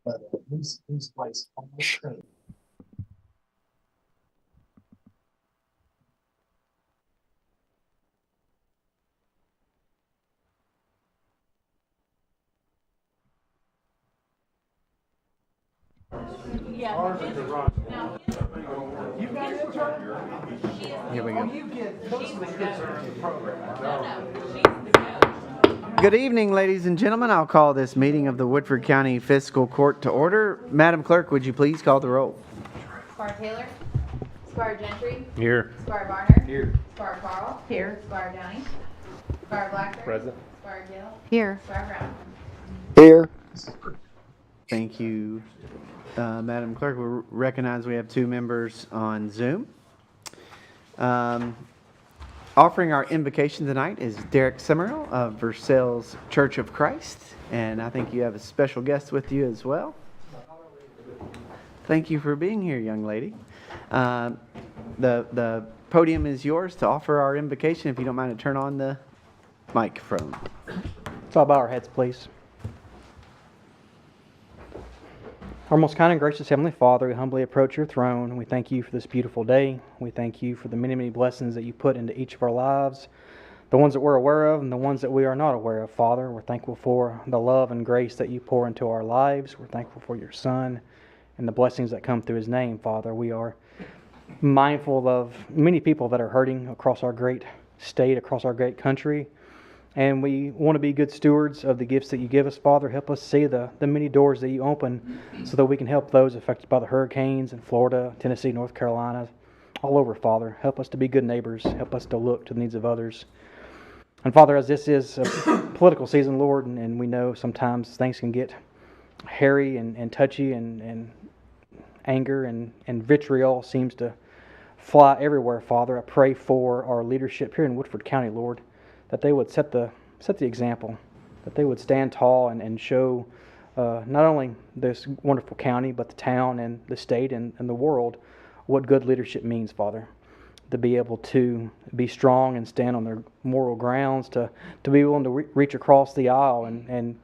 but he's placed almost straight. Yeah. You got it, Here we go. You get those are the kids that are in the program. Good evening, ladies and gentlemen. I'll call this meeting of the Woodford County Fiscal Court to order. Madam Clerk, would you please call the roll? Squire Taylor. Squire Gentry. Here. Squire Varner. Here. Squire Carl. Here. Squire Downey. Squire Blackburn. Present. Squire Gill. Here. Squire Brown. Here. Thank you, Madam Clerk. We recognize we have two members on Zoom. Offering our invocation tonight is Derek Summerall of Versailles Church of Christ, and I think you have a special guest with you as well. Thank you for being here, young lady. The podium is yours to offer our invocation. If you don't mind to turn on the microphone. So I'll bow our heads, please. Our most kind and gracious Heavenly Father, we humbly approach your throne, and we thank you for this beautiful day. We thank you for the many, many blessings that you put into each of our lives, the ones that we're aware of and the ones that we are not aware of, Father. We're thankful for the love and grace that you pour into our lives. We're thankful for your Son and the blessings that come through his name, Father. We are mindful of many people that are hurting across our great state, across our great country. And we want to be good stewards of the gifts that you give us, Father. Help us see the many doors that you open so that we can help those affected by the hurricanes in Florida, Tennessee, North Carolina, all over, Father. Help us to be good neighbors. Help us to look to the needs of others. And Father, as this is a political season, Lord, and we know sometimes things can get hairy and touchy, and anger and vitriol seems to fly everywhere, Father. I pray for our leadership here in Woodford County, Lord, that they would set the example, that they would stand tall and show not only this wonderful county, but the town and the state and the world what good leadership means, Father. To be able to be strong and stand on their moral grounds, to be willing to reach across the aisle and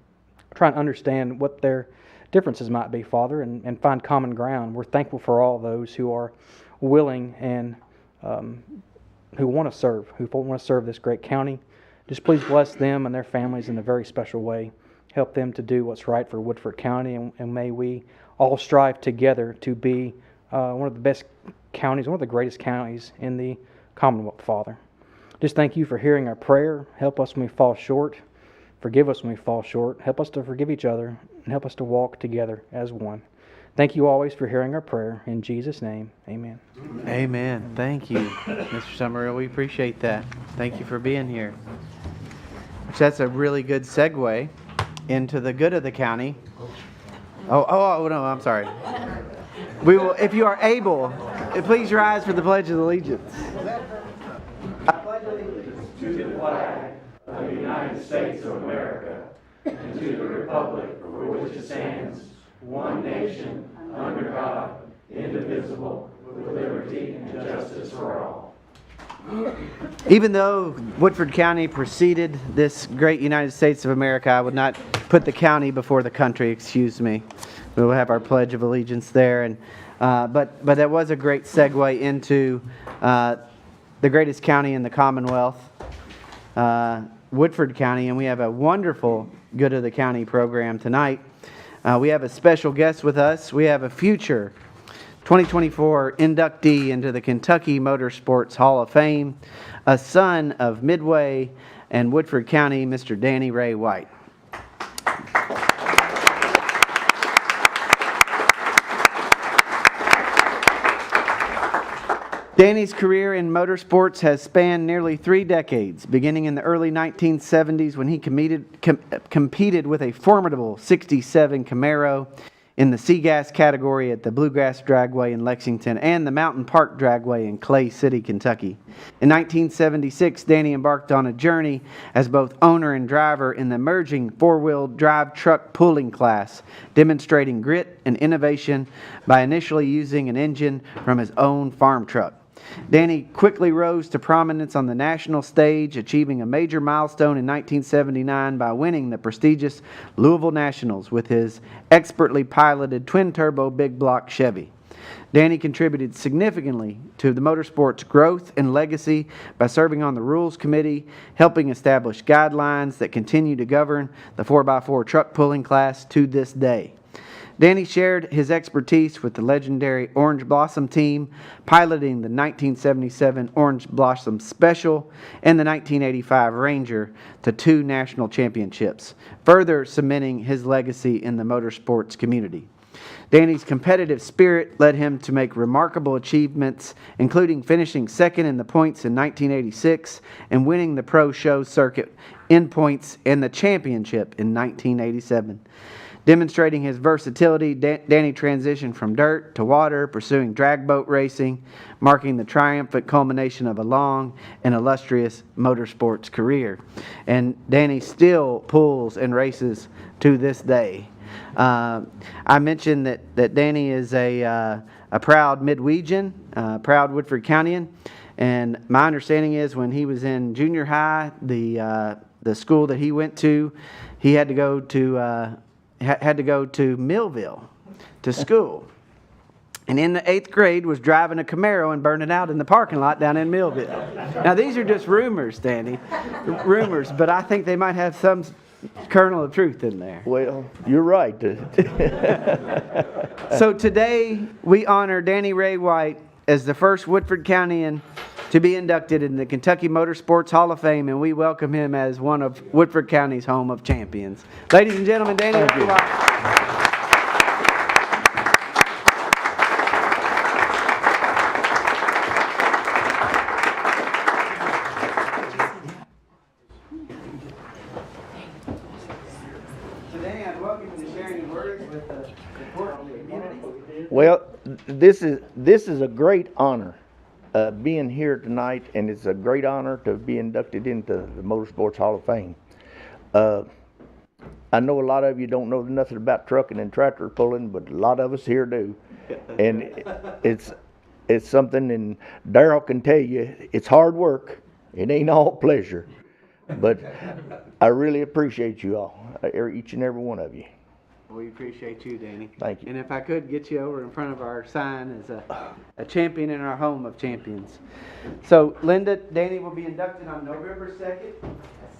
try and understand what their differences might be, Father, and find common ground. We're thankful for all those who are willing and who want to serve this great county. Just please bless them and their families in a very special way. Help them to do what's right for Woodford County, and may we all strive together to be one of the best counties, one of the greatest counties in the Commonwealth, Father. Just thank you for hearing our prayer. Help us when we fall short. Forgive us when we fall short. Help us to forgive each other, and help us to walk together as one. Thank you always for hearing our prayer. In Jesus' name, amen. Amen. Thank you, Mr. Summerall. We appreciate that. Thank you for being here. That's a really good segue into the good of the county. Oh no, I'm sorry. We will, if you are able, please rise for the Pledge of Allegiance. I pledge allegiance to the flag of the United States of America and to the republic for which it stands, one nation, under God, indivisible, with liberty and justice for all. Even though Woodford County preceded this great United States of America, I would not put the county before the country, excuse me. We will have our Pledge of Allegiance there. And but that was a great segue into the greatest county in the Commonwealth, Woodford County, and we have a wonderful Good of the County program tonight. We have a special guest with us. We have a future 2024 inductee into the Kentucky Motorsports Hall of Fame, a son of Midway and Woodford County, Mr. Danny Ray White. Danny's career in motorsports has spanned nearly 3 decades, beginning in the early 1970s when he competed with a formidable 67 Camaro in the Seagas category at the Bluegrass Dragway in Lexington and the Mountain Park Dragway in Clay City, Kentucky. In 1976, Danny embarked on a journey as both owner and driver in the emerging four-wheel drive truck pulling class, demonstrating grit and innovation by initially using an engine from his own farm truck. Danny quickly rose to prominence on the national stage, achieving a major milestone in 1979 by winning the prestigious Louisville Nationals with his expertly piloted twin-turbo big block Chevy. Danny contributed significantly to the motorsport's growth and legacy by serving on the Rules Committee, helping establish guidelines that continue to govern the 4x4 truck pulling class to this day. Danny shared his expertise with the legendary Orange Blossom team, piloting the 1977 Orange Blossom Special and the 1985 Ranger to 2 national championships, further cementing his legacy in the motorsports community. Danny's competitive spirit led him to make remarkable achievements, including finishing second in the points in 1986 and winning the Pro Show circuit in points and the championship in 1987. Demonstrating his versatility, Danny transitioned from dirt to water, pursuing drag boat racing, marking the triumphant culmination of a long and illustrious motorsports career. And Danny still pulls and races to this day. I mentioned that Danny is a proud Midwegian, proud Woodford Countian, and my understanding is when he was in junior high, the school that he went to, he had to go to Millville to school. And in the 8th grade was driving a Camaro and burning out in the parking lot down in Millville. Now these are just rumors, Danny, rumors, but I think they might have some kernel of truth in there. Well, you're right. So today we honor Danny Ray White as the first Woodford Countian to be inducted in the Kentucky Motorsports Hall of Fame, and we welcome him as one of Woodford County's home of champions. Ladies and gentlemen, Danny Ray White. Today I'm welcome to sharing words with the important community. Well, this is a great honor being here tonight, and it's a great honor to be inducted into the Motorsports Hall of Fame. I know a lot of you don't know nothing about trucking and tractor pulling, but a lot of us here do. And it's something, and Darryl can tell you, it's hard work. It ain't all pleasure. But I really appreciate you all, each and every one of you. We appreciate you, Danny. Thank you. And if I could get you over in front of our sign as a champion in our home of champions. So, Linda, Danny will be inducted on November 2nd,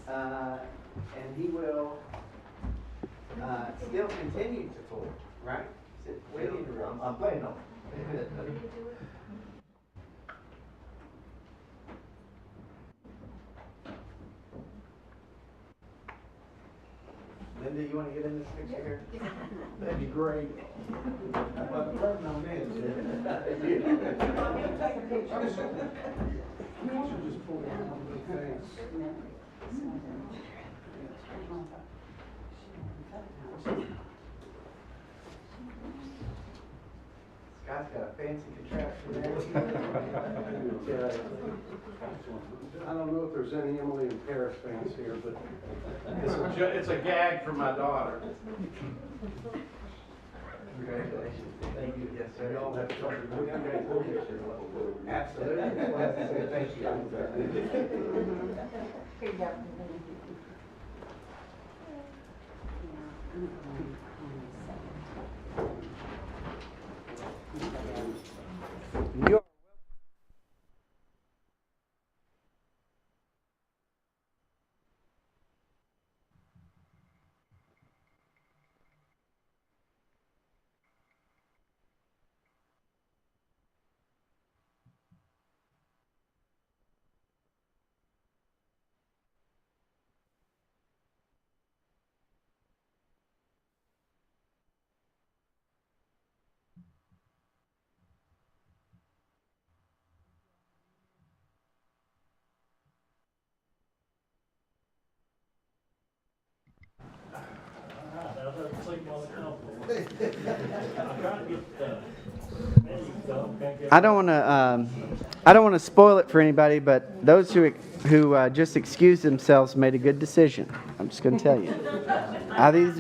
and he will still continue to pull, right? I'm planning on it. Linda, you want to get in this picture here? That'd be great. Scott's got a fancy contraption there. I don't know if there's any Emily in Paris fans here, but it's a gag for my daughter. Congratulations. Thank you. Yes, sir. We all have trouble. Absolutely. Thank you. You are I don't want to spoil it for anybody, but those who just excused themselves made a good decision. I'm just going to tell you.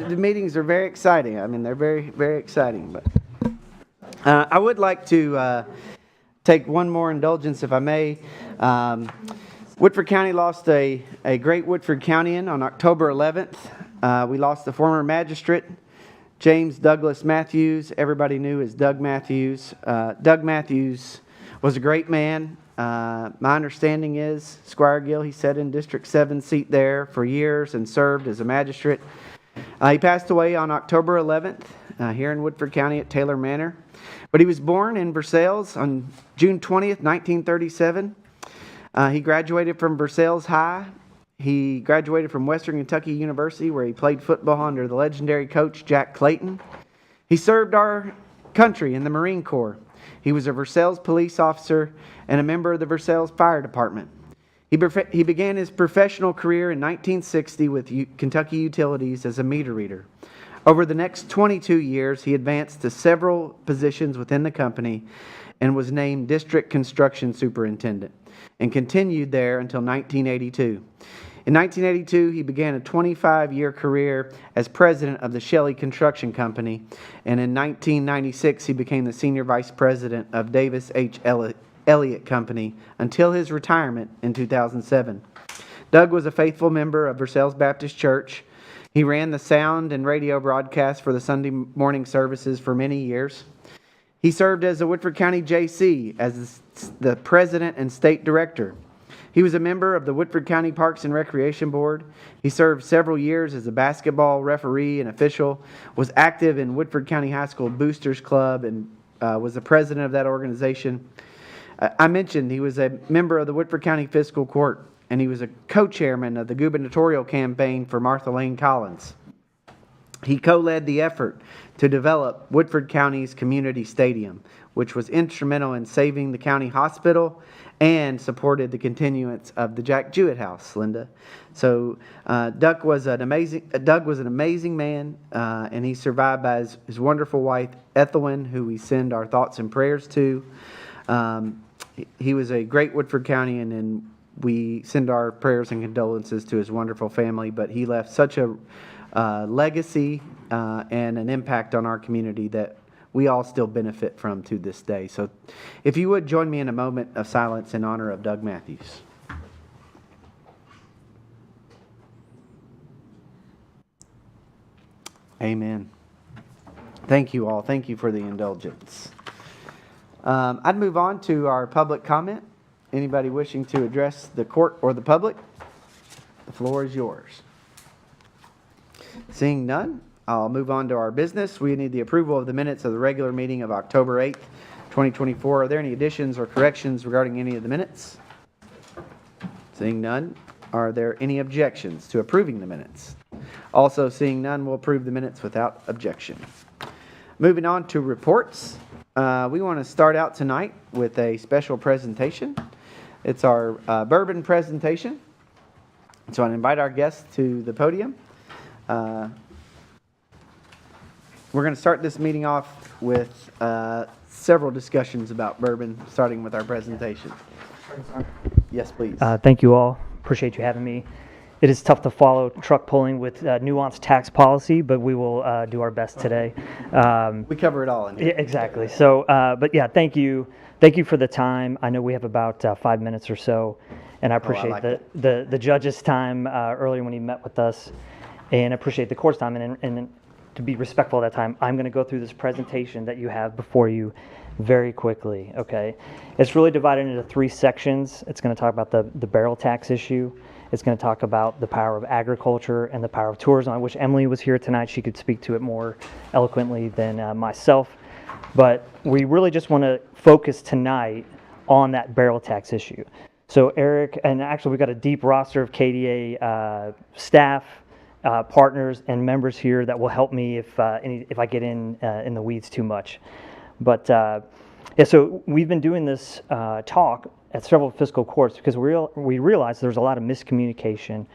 The meetings are very exciting. I mean, they're very, very exciting. But I would like to take one more indulgence, if I may. Woodford County lost a great Woodford Countyan on October 11th. We lost the former magistrate, James Douglas Matthews. Everybody knew as Doug Matthews. Doug Matthews was a great man. My understanding is, Squire Gill, he sat in District 7 seat there for years and served as a magistrate. He passed away on October 11th here in Woodford County at Taylor Manor. But he was born in Versailles on June 20th, 1937. He graduated from Versailles High. He graduated from Western Kentucky University, where he played football under the legendary coach Jack Clayton. He served our country in the Marine Corps. He was a Versailles police officer and a member of the Versailles Fire Department. He began his professional career in 1960 with Kentucky Utilities as a meter reader. Over the next 22 years, he advanced to several positions within the company and was named District Construction Superintendent and continued there until 1982. In 1982, he began a 25-year career as president of the Shelley Construction Company, and in 1996, he became the senior vice president of Davis H. Elliott Company until his retirement in 2007. Doug was a faithful member of Versailles Baptist Church. He ran the sound and radio broadcast for the Sunday morning services for many years. He served as a Woodford County J.C. as the president and state director. He was a member of the Woodford County Parks and Recreation Board. He served several years as a basketball referee and official, was active in Woodford County High School Boosters Club, and was the president of that organization. I mentioned he was a member of the Woodford County Fiscal Court, and he was a co-chairman of the gubernatorial campaign for Martha Lane Collins. He co-led the effort to develop Woodford County's community stadium, which was instrumental in saving the county hospital and supported the continuance of the Jack Jewett House, Linda. So Doug was an amazing man, and he's survived by his wonderful wife, Ethelwyn, who we send our thoughts and prayers to. He was a great Woodford Countyan, and we send our prayers and condolences to his wonderful family, but he left such a legacy and an impact on our community that we all still benefit from to this day. So if you would join me in a moment of silence in honor of Doug Matthews. Amen. Thank you all. Thank you for the indulgence. I'd move on to our public comment. Anybody wishing to address the court or the public? The floor is yours. Seeing none, I'll move on to our business. We need the approval of the minutes of the regular meeting of October 8th, 2024. Are there any additions or corrections regarding any of the minutes? Seeing none, are there any objections to approving the minutes? Also, seeing none, we'll approve the minutes without objection. Moving on to reports. We want to start out tonight with a special presentation. It's our bourbon presentation. So I invite our guests to the podium. We're going to start this meeting off with several discussions about bourbon, starting with our presentation. Yes, please. Thank you all. Appreciate you having me. It is tough to follow truck pulling with nuanced tax policy, but we will do our best today. We cover it all in here. Yeah, exactly. So, but yeah, thank you. Thank you for the time. I know we have about 5 minutes or so, and I appreciate the judge's time earlier when he met with us, and I appreciate the court's time. And to be respectful of that time, I'm going to go through this presentation that you have before you very quickly, okay? It's really divided into 3 sections. It's going to talk about the barrel tax issue. It's going to talk about the power of agriculture and the power of tourism. I wish Emily was here tonight. She could speak to it more eloquently than myself. But we really just want to focus tonight on that barrel tax issue. So Eric, and actually we've got a deep roster of KDA staff, partners and members here that will help me if I get in the weeds too much. But yeah, so we've been doing this talk at several fiscal courts because we realized there's a lot of miscommunication,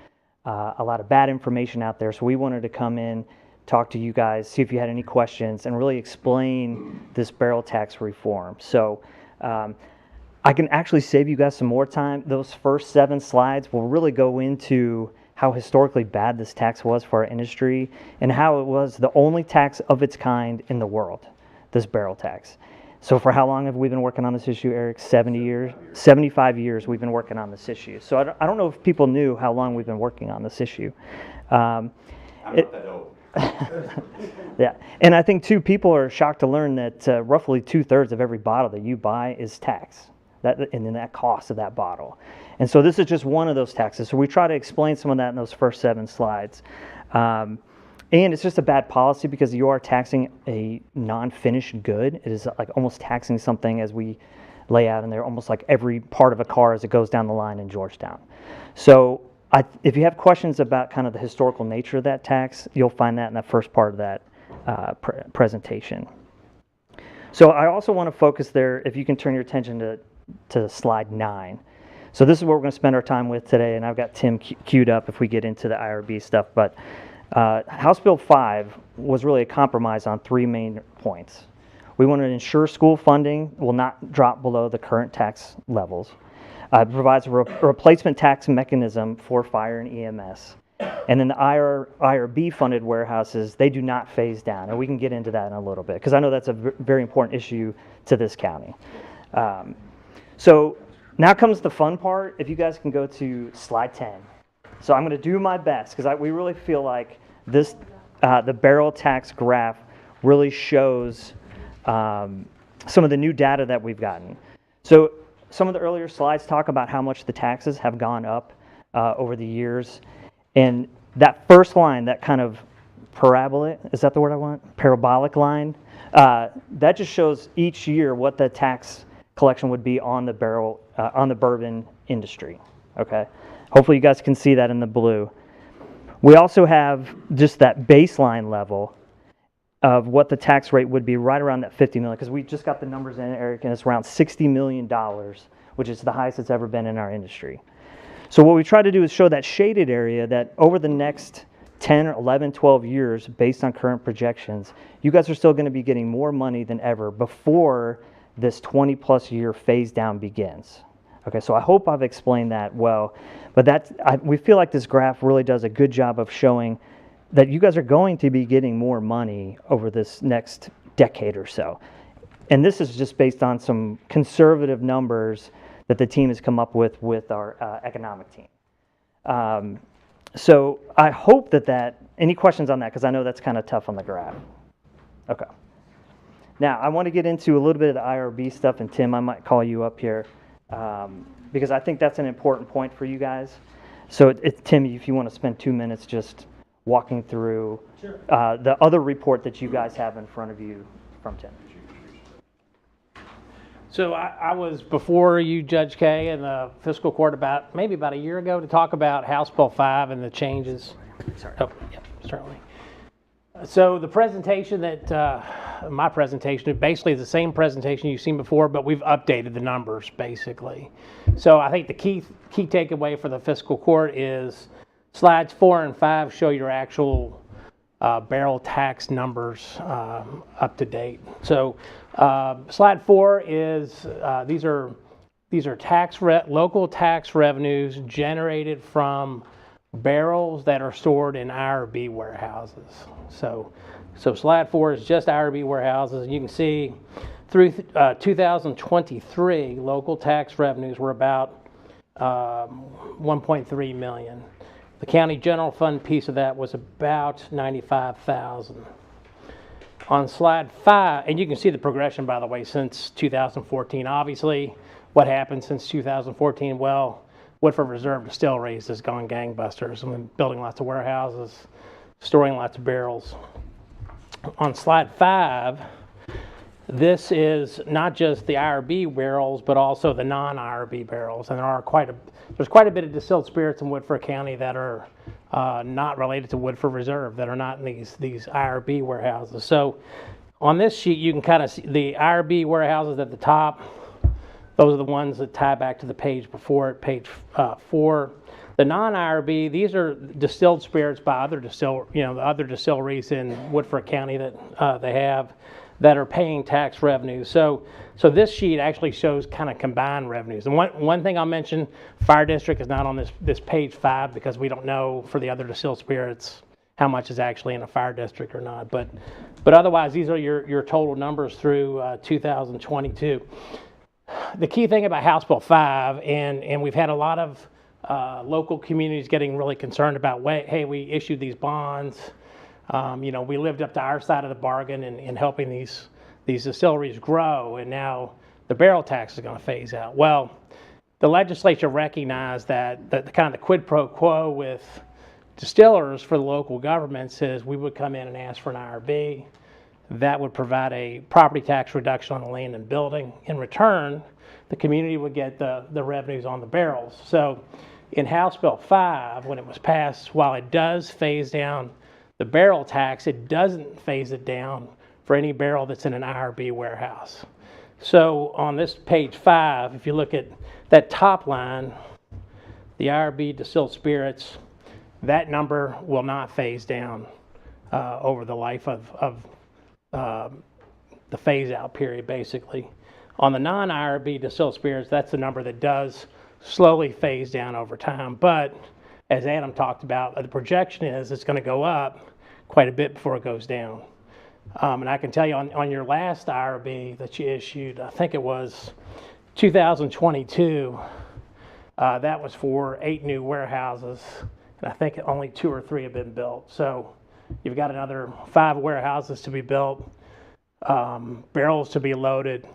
a lot of bad information out there. So we wanted to come in, talk to you guys, see if you had any questions, and really explain this barrel tax reform. So I can actually save you guys some more time. Those first 7 slides will really go into how historically bad this tax was for our industry and how it was the only tax of its kind in the world, this barrel tax. So for how long have we been working on this issue, Eric? 70 years? 75 years we've been working on this issue. So I don't know if people knew how long we've been working on this issue. I'm not that old. Yeah, and I think too, people are shocked to learn that roughly 2/3 of every bottle that you buy is tax, and then that cost of that bottle. And so this is just one of those taxes. So we try to explain some of that in those first 7 slides. And it's just a bad policy because you are taxing a non-finished good. It is like almost taxing something, as we lay out in there, almost like every part of a car as it goes down the line in Georgetown. So if you have questions about kind of the historical nature of that tax, you'll find that in the first part of that presentation. So I also want to focus there, if you can turn your attention to slide 9. So this is what we're going to spend our time with today, and I've got Tim queued up if we get into the IRB stuff. But House Bill 5 was really a compromise on 3 main points. We want to ensure school funding will not drop below the current tax levels. It provides a replacement tax mechanism for fire and EMS. And then the IRB funded warehouses, they do not phase down. And we can get into that in a little bit, because I know that's a very important issue to this county. So now comes the fun part. If you guys can go to slide 10. So I'm going to do my best, because we really feel like this, the barrel tax graph really shows some of the new data that we've gotten. So some of the earlier slides talk about how much the taxes have gone up over the years. And that first line, that kind of parabolic, is that the word I want? Parabolic line, that just shows each year what the tax collection would be on the barrel, on the bourbon industry, okay? Hopefully you guys can see that in the blue. We also have just that baseline level of what the tax rate would be right around that $50 million, because we just got the numbers in, Eric, and it's around $60 million, which is the highest it's ever been in our industry. So what we try to do is show that shaded area that over the next 10 or 11, 12 years, based on current projections, you guys are still going to be getting more money than ever before this 20-plus year phase down begins. Okay, so I hope I've explained that well, but we feel like this graph really does a good job of showing that you guys are going to be getting more money over this next decade or so. And this is just based on some conservative numbers that the team has come up with our economic team. So I hope any questions on that, because I know that's kind of tough on the graph. Okay. Now, I want to get into a little bit of the IRB stuff, and Tim, I might call you up here, because I think that's an important point for you guys. So, Tim, if you want to spend 2 minutes just walking through the other report that you guys have in front of you from Tim. So I was before you, Judge Kay, in the fiscal court maybe about a year ago to talk about House Bill 5 and the changes. Sorry. Oh, yeah, certainly. So the presentation my presentation, basically is the same presentation you've seen before, but we've updated the numbers basically. So I think the key takeaway for the fiscal court is slides 4 and 5 show your actual barrel tax numbers up to date. So slide 4 is these are local tax revenues generated from barrels that are stored in IRB warehouses. So slide 4 is just IRB warehouses. You can see through 2023, local tax revenues were about 1.3 million. The county general fund piece of that was about 95,000. On slide 5, and you can see the progression, by the way, since 2014. Obviously, what happened since 2014? Well, Woodford Reserve Distilleries has gone gangbusters. I mean, building lots of warehouses, storing lots of barrels. On slide 5, this is not just the IRB barrels, but also the non-IRB barrels. And there's quite a bit of distilled spirits in Woodford County that are not related to Woodford Reserve, that are not in these IRB warehouses. So on this sheet, you can kind of see the IRB warehouses at the top. Those are the ones that tie back to the page before it, page 4. The non-IRB, these are distilled spirits by other distilleries in Woodford County that they have that are paying tax revenues. So this sheet actually shows kind of combined revenues. And one thing I'll mention, Fire District is not on this page 5 because we don't know for the other distilled spirits how much is actually in a fire district or not. But otherwise, these are your total numbers through 2022. The key thing about House Bill 5, and we've had a lot of local communities getting really concerned about, hey, we issued these bonds. We lived up to our side of the bargain in helping these distilleries grow, and now the barrel tax is going to phase out. Well, the legislature recognized that the kind of the quid pro quo with distillers for the local governments is we would come in and ask for an IRB. That would provide a property tax reduction on the land and building. In return, the community would get the revenues on the barrels. So in House Bill 5, when it was passed, while it does phase down the barrel tax, it doesn't phase it down for any barrel that's in an IRB warehouse. So on this page 5, if you look at that top line, the IRB distilled spirits, that number will not phase down over the life of the phase out period, basically. On the non-IRB distilled spirits, that's the number that does slowly phase down over time. But as Adam talked about, the projection is it's going to go up quite a bit before it goes down. And I can tell you on your last IRB that you issued, I think it was 2022, that was for 8 new warehouses. And I think only 2 or 3 have been built. So you've got another 5 warehouses to be built, barrels to be loaded,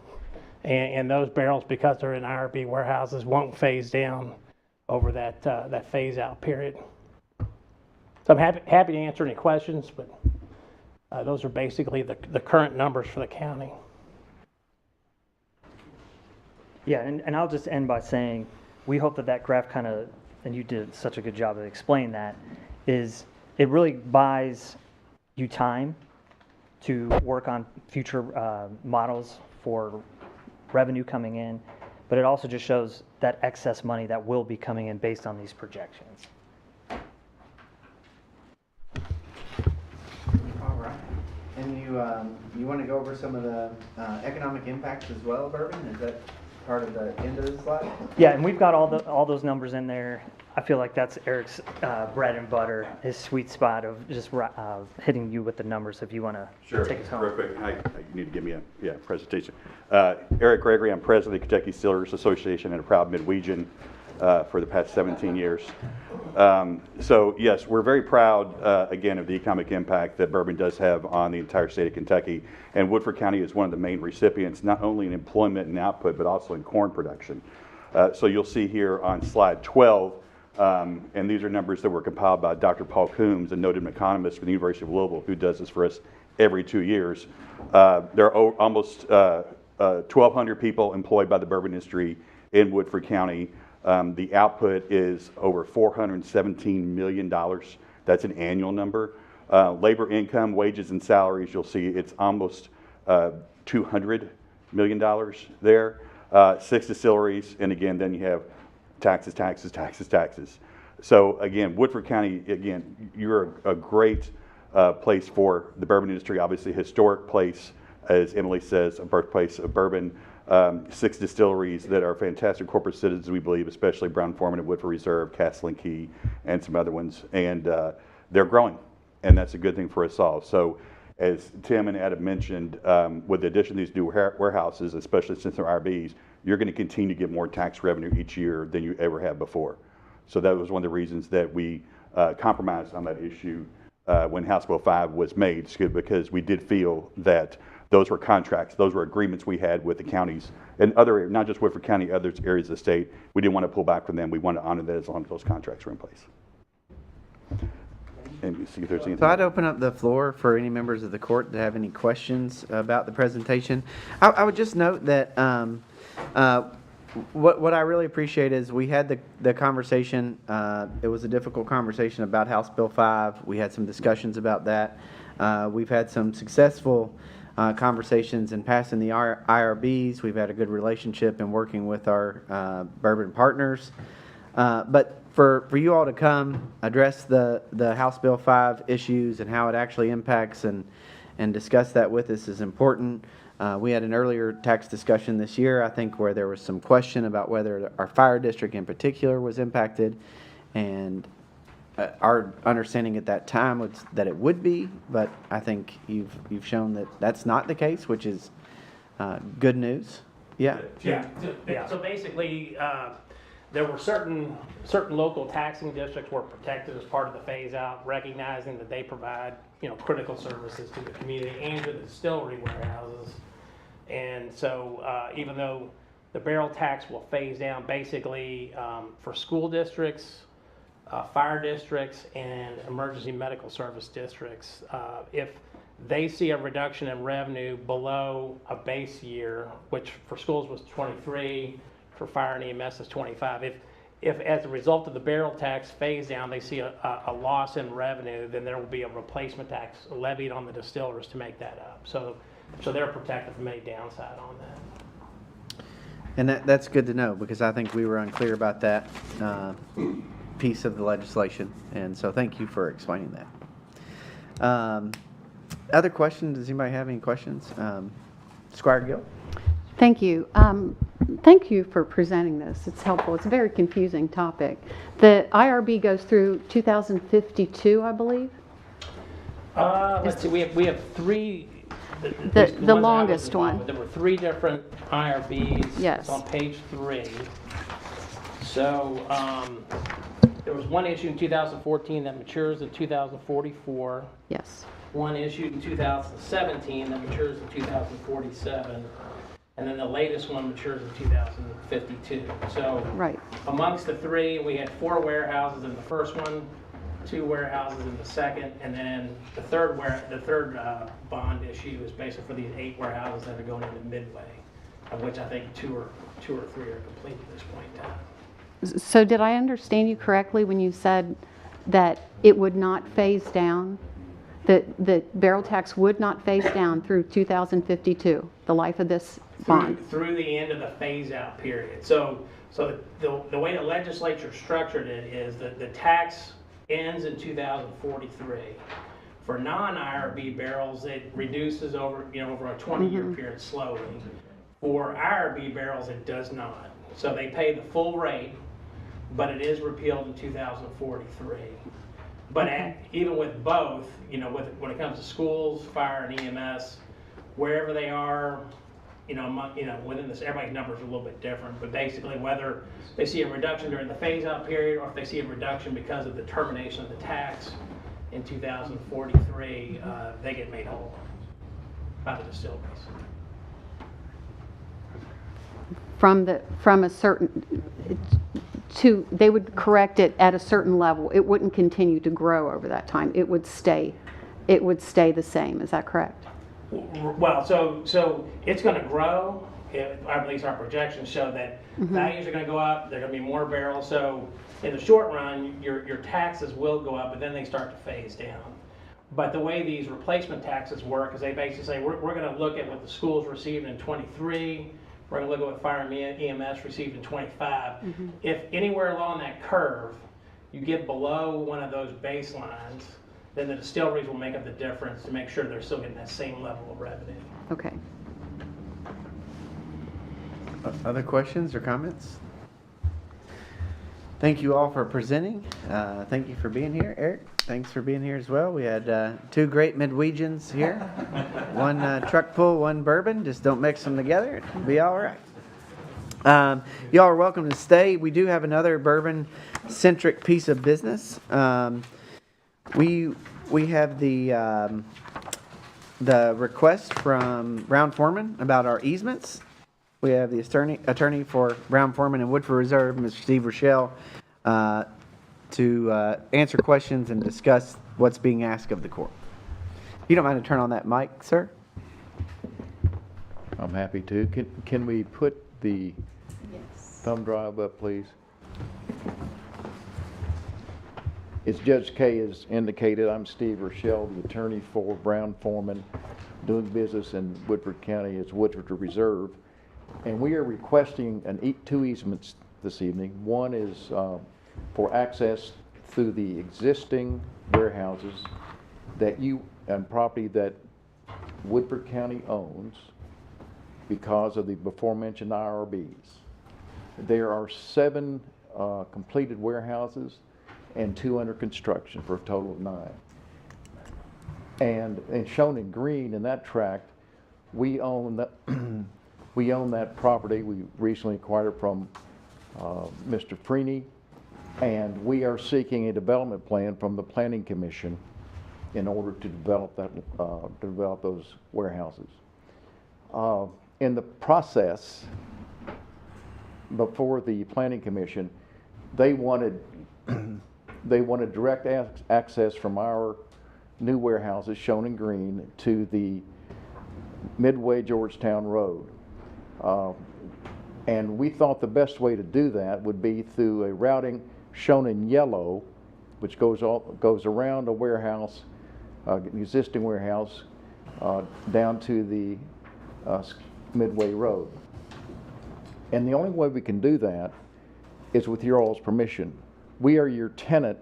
and those barrels, because they're in IRB warehouses, won't phase down over that phase out period. So I'm happy to answer any questions, but those are basically the current numbers for the county. Yeah, and I'll just end by saying we hope that graph kind of, and you did such a good job of explaining that, is it really buys you time to work on future models for revenue coming in, but it also just shows that excess money that will be coming in based on these projections. All right. And you want to go over some of the economic impacts as well, Bourbon? Is that part of the end of the slide? Yeah, and we've got all those numbers in there. I feel like that's Eric's bread and butter, his sweet spot of just hitting you with the numbers if you want to take us home. Real quick, you need to give me a presentation. Eric Gregory, I'm president of the Kentucky Distillers Association and a proud Midwegian for the past 17 years. So yes, we're very proud, again, of the economic impact that bourbon does have on the entire state of Kentucky. And Woodford County is one of the main recipients, not only in employment and output, but also in corn production. So you'll see here on slide 12, and these are numbers that were compiled by Dr. Paul Coombs, a noted economist from the University of Louisville, who does this for us every 2 years. There are almost 1,200 people employed by the bourbon industry in Woodford County. The output is over $417 million. That's an annual number. Labor income, wages, and salaries, you'll see it's almost $200 million there. 6 distilleries, and again, then you have taxes, taxes, taxes, taxes. So again, Woodford County, again, you're a great place for the bourbon industry, obviously a historic place, as Emily says, a birthplace of bourbon. 6 distilleries that are fantastic corporate citizens, we believe, especially Brown-Forman at Woodford Reserve, Castle and Key, and some other ones. And they're growing, and that's a good thing for us all. So as Tim and Adam mentioned, with the addition of these new warehouses, especially since they're RBs, you're going to continue to get more tax revenue each year than you ever have before. So that was one of the reasons that we compromised on that issue when House Bill 5 was made, because we did feel that those were contracts, those were agreements we had with the counties and other, not just Woodford County, other areas of the state. We didn't want to pull back from them. We wanted to honor that as long as those contracts were in place. And see if there's anything. So I'd open up the floor for any members of the court that have any questions about the presentation. I would just note that what I really appreciate is we had the conversation. It was a difficult conversation about House Bill 5. We had some discussions about that. We've had some successful conversations in passing the IRBs. We've had a good relationship in working with our bourbon partners. But for you all to come address the House Bill 5 issues and how it actually impacts and discuss that with us is important. We had an earlier tax discussion this year, I think, where there was some question about whether our fire district in particular was impacted. And our understanding at that time was that it would be, but I think you've shown that that's not the case, which is good news. Yeah. Yeah, so basically, there were certain local taxing districts were protected as part of the phase out, recognizing that they provide, critical services to the community and to the distillery warehouses. And so, even though the barrel tax will phase down basically for school districts, fire districts, and emergency medical service districts, if they see a reduction in revenue below a base year, which for schools was 23, for fire and EMS is 25. If as a result of the barrel tax phase down, they see a loss in revenue, then there will be a replacement tax levied on the distillers to make that up. So they're protected from any downside on that. And that's good to know, because I think we were unclear about that piece of the legislation. And so thank you for explaining that. Other questions? Does anybody have any questions? Squire Gill? Thank you. Thank you for presenting this. It's helpful. It's a very confusing topic. The IRB goes through 2052, I believe. Let's see, we have three. The longest one. There were three different IRBs. Yes. It's on page 3. So there was one issued in 2014 that matures in 2044. Yes. One issued in 2017 that matures in 2047. And then the latest one matures in 2052. So Right. amongst the three, we had 4 warehouses in the first one, 2 warehouses in the second, and then the third bond issue is basically for these 8 warehouses that are going into Midway, of which I think 2 or 3 are complete at this point in time. So did I understand you correctly when you said that it would not phase down? That the barrel tax would not phase down through 2052, the life of this bond? Through the end of the phase-out period. So the way the legislature structured it is that the tax ends in 2043. For non-IRB barrels, it reduces over a 20-year period slowly. For IRB barrels, it does not. So they pay the full rate, but it is repealed in 2043. But even with both, when it comes to schools, fire, and EMS, wherever they are, within this, everybody's numbers are a little bit different. But basically, whether they see a reduction during the phase-out period or if they see a reduction because of the termination of the tax in 2043, they get made whole by the distilleries. From a certain, they would correct it at a certain level. It wouldn't continue to grow over that time. It would stay the same. Is that correct? Well, so it's going to grow. At least our projections show that values are going to go up. There are going to be more barrels. So in the short run, your taxes will go up, but then they start to phase down. But the way these replacement taxes work is they basically say we're going to look at what the schools received in 23. We're going to look at what fire and EMS received in 25. If anywhere along that curve you get below one of those baselines, then the distilleries will make up the difference to make sure they're still getting that same level of revenue. Okay. Other questions or comments? Thank you all for presenting. Thank you for being here. Eric, thanks for being here as well. We had 2 great Midwegians here. One truck pull, one bourbon. Just don't mix them together. It'll be all right. Y'all are welcome to stay. We do have another bourbon-centric piece of business. We have the request from Brown-Forman about our easements. We have the attorney for Brown-Forman and Woodford Reserve, Mr. Steve Rochelle, to answer questions and discuss what's being asked of the court. If you don't mind to turn on that mic, sir? I'm happy to. Can we put the thumb drive up, please? As Judge Kay has indicated, I'm Steve Rochelle, the attorney for Brown-Forman, doing business in Woodford County as Woodford Reserve. And we are requesting 2 easements this evening. One is for access through the existing warehouses and property that Woodford County owns because of the before mentioned IRBs. There are 7 completed warehouses, and 2 under construction for a total of 9. And shown in green in that tract, we own that, we own that property. We recently acquired it from Mr. Freeney, and we are seeking a development plan from the Planning Commission in order to develop that, develop those warehouses. In the process, before the Planning Commission, they wanted direct access from our new warehouses shown in green to the Midway Georgetown Road. And we thought the best way to do that would be through a routing shown in yellow, which goes around a warehouse, an existing warehouse, down to the Midway Road. And the only way we can do that is with your all's permission. We are your tenant,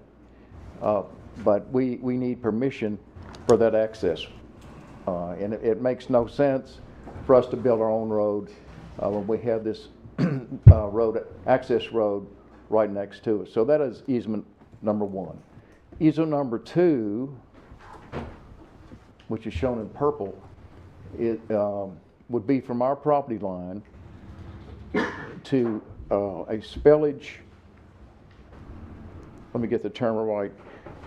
but we need permission for that access. And it makes no sense for us to build our own road when we have this access road right next to us. So that is easement number 1. Easement number 2, which is shown in purple, it would be from our property line to a spillage, let me get the term right,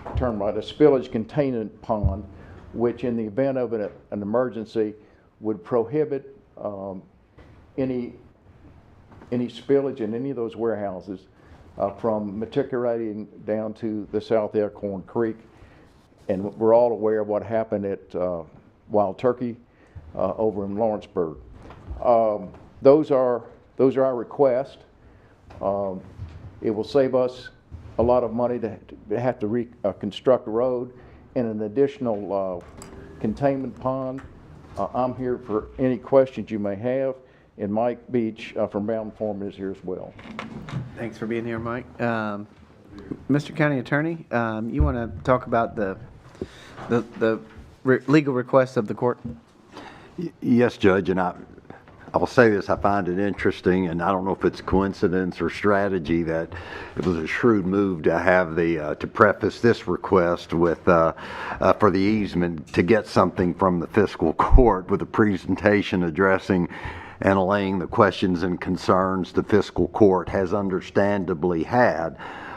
a spillage containment pond, which in the event of an emergency would prohibit any spillage in any of those warehouses from matriculating down to the South Elkhorn Creek. And we're all aware of what happened at Wild Turkey over in Lawrenceburg. Those are our requests. It will save us a lot of money to have to reconstruct a road and an additional containment pond. I'm here for any questions you may have, and Mike Beach from Brown Foreman is here as well. Thanks for being here, Mike. Mr. County Attorney, you want to talk about the legal requests of the court? Yes, Judge, and I will say this, I find it interesting, and I don't know if it's coincidence or strategy, that it was a shrewd move to have to preface this request with, for the easement, to get something from the fiscal court with a presentation addressing and allaying the questions and concerns the fiscal court has understandably had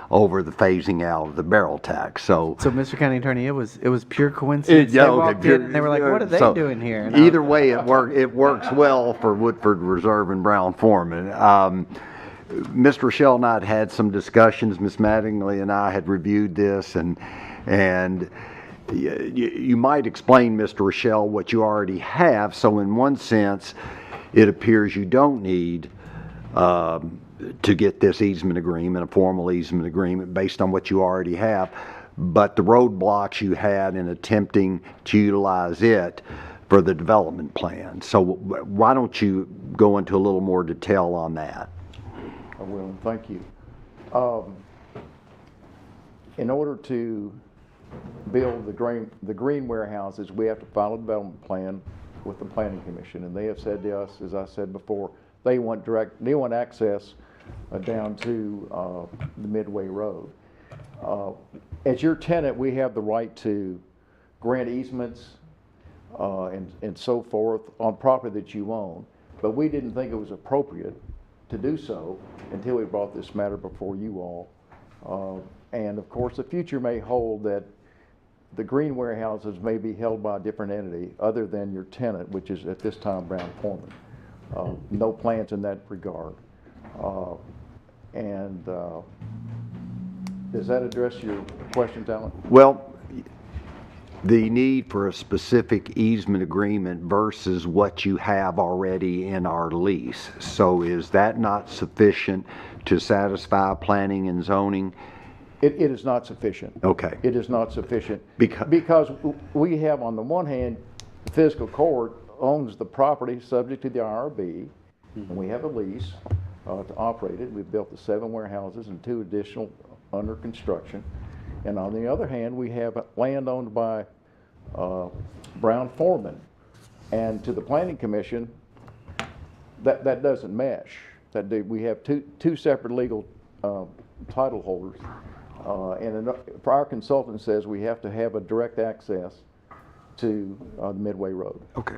over the phasing out of the barrel tax. So Mr. County Attorney, it was pure coincidence. They walked in and they were like, "What are they doing here?" And either way, it works well for Woodford Reserve and Brown Foreman. Mr. Rochelle and I had some discussions. Ms. Mattingly and I had reviewed this, and you might explain, Mr. Rochelle, what you already have. So in one sense, it appears you don't need to get this easement agreement, a formal easement agreement based on what you already have, but the roadblocks you had in attempting to utilize it for the development plan. So why don't you go into a little more detail on that? I will, and thank you. In order to build the green warehouses, we have to file a development plan with the Planning Commission, and they have said to us, as I said before, they want access down to the Midway Road. As your tenant, we have the right to grant easements and so forth on property that you own, but we didn't think it was appropriate to do so until we brought this matter before you all. And of course, the future may hold that the green warehouses may be held by a different entity other than your tenant, which is at this time Brown Foreman. No plans in that regard. Does that address your questions, Alan? Well, the need for a specific easement agreement versus what you have already in our lease. So is that not sufficient to satisfy planning and zoning? It is not sufficient. Okay. It is not sufficient. Because we have, on the one hand, the fiscal court owns the property subject to the IRB, and we have a lease to operate it. We've built the 7 warehouses and 2 additional under construction. And on the other hand, we have land owned by Brown Foreman. And to the Planning Commission, that doesn't mesh. We have two separate legal title holders. Our consultant says we have to have a direct access to the Midway Road. Okay.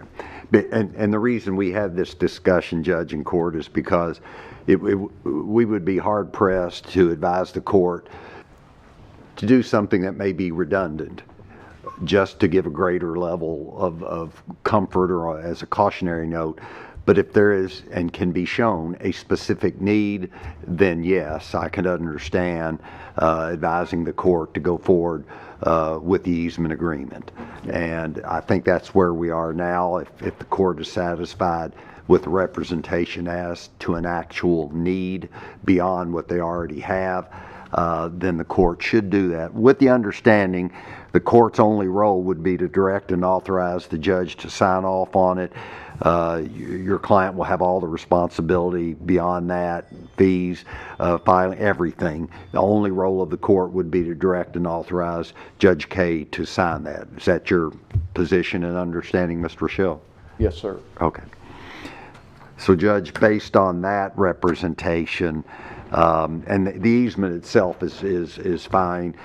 And the reason we had this discussion, Judge, in court is because we would be hard pressed to advise the court to do something that may be redundant, just to give a greater level of comfort or as a cautionary note. But if there is and can be shown a specific need, then yes, I can understand advising the court to go forward with the easement agreement. And I think that's where we are now. If the court is satisfied with the representation as to an actual need beyond what they already have, then the court should do that, with the understanding the court's only role would be to direct and authorize the judge to sign off on it. Your client will have all the responsibility beyond that, fees, filing, everything. The only role of the court would be to direct and authorize Judge Kay to sign that. Is that your position and understanding, Mr. Rochelle? Yes, sir. Okay. So, Judge, based on that representation, and the easement itself is fine,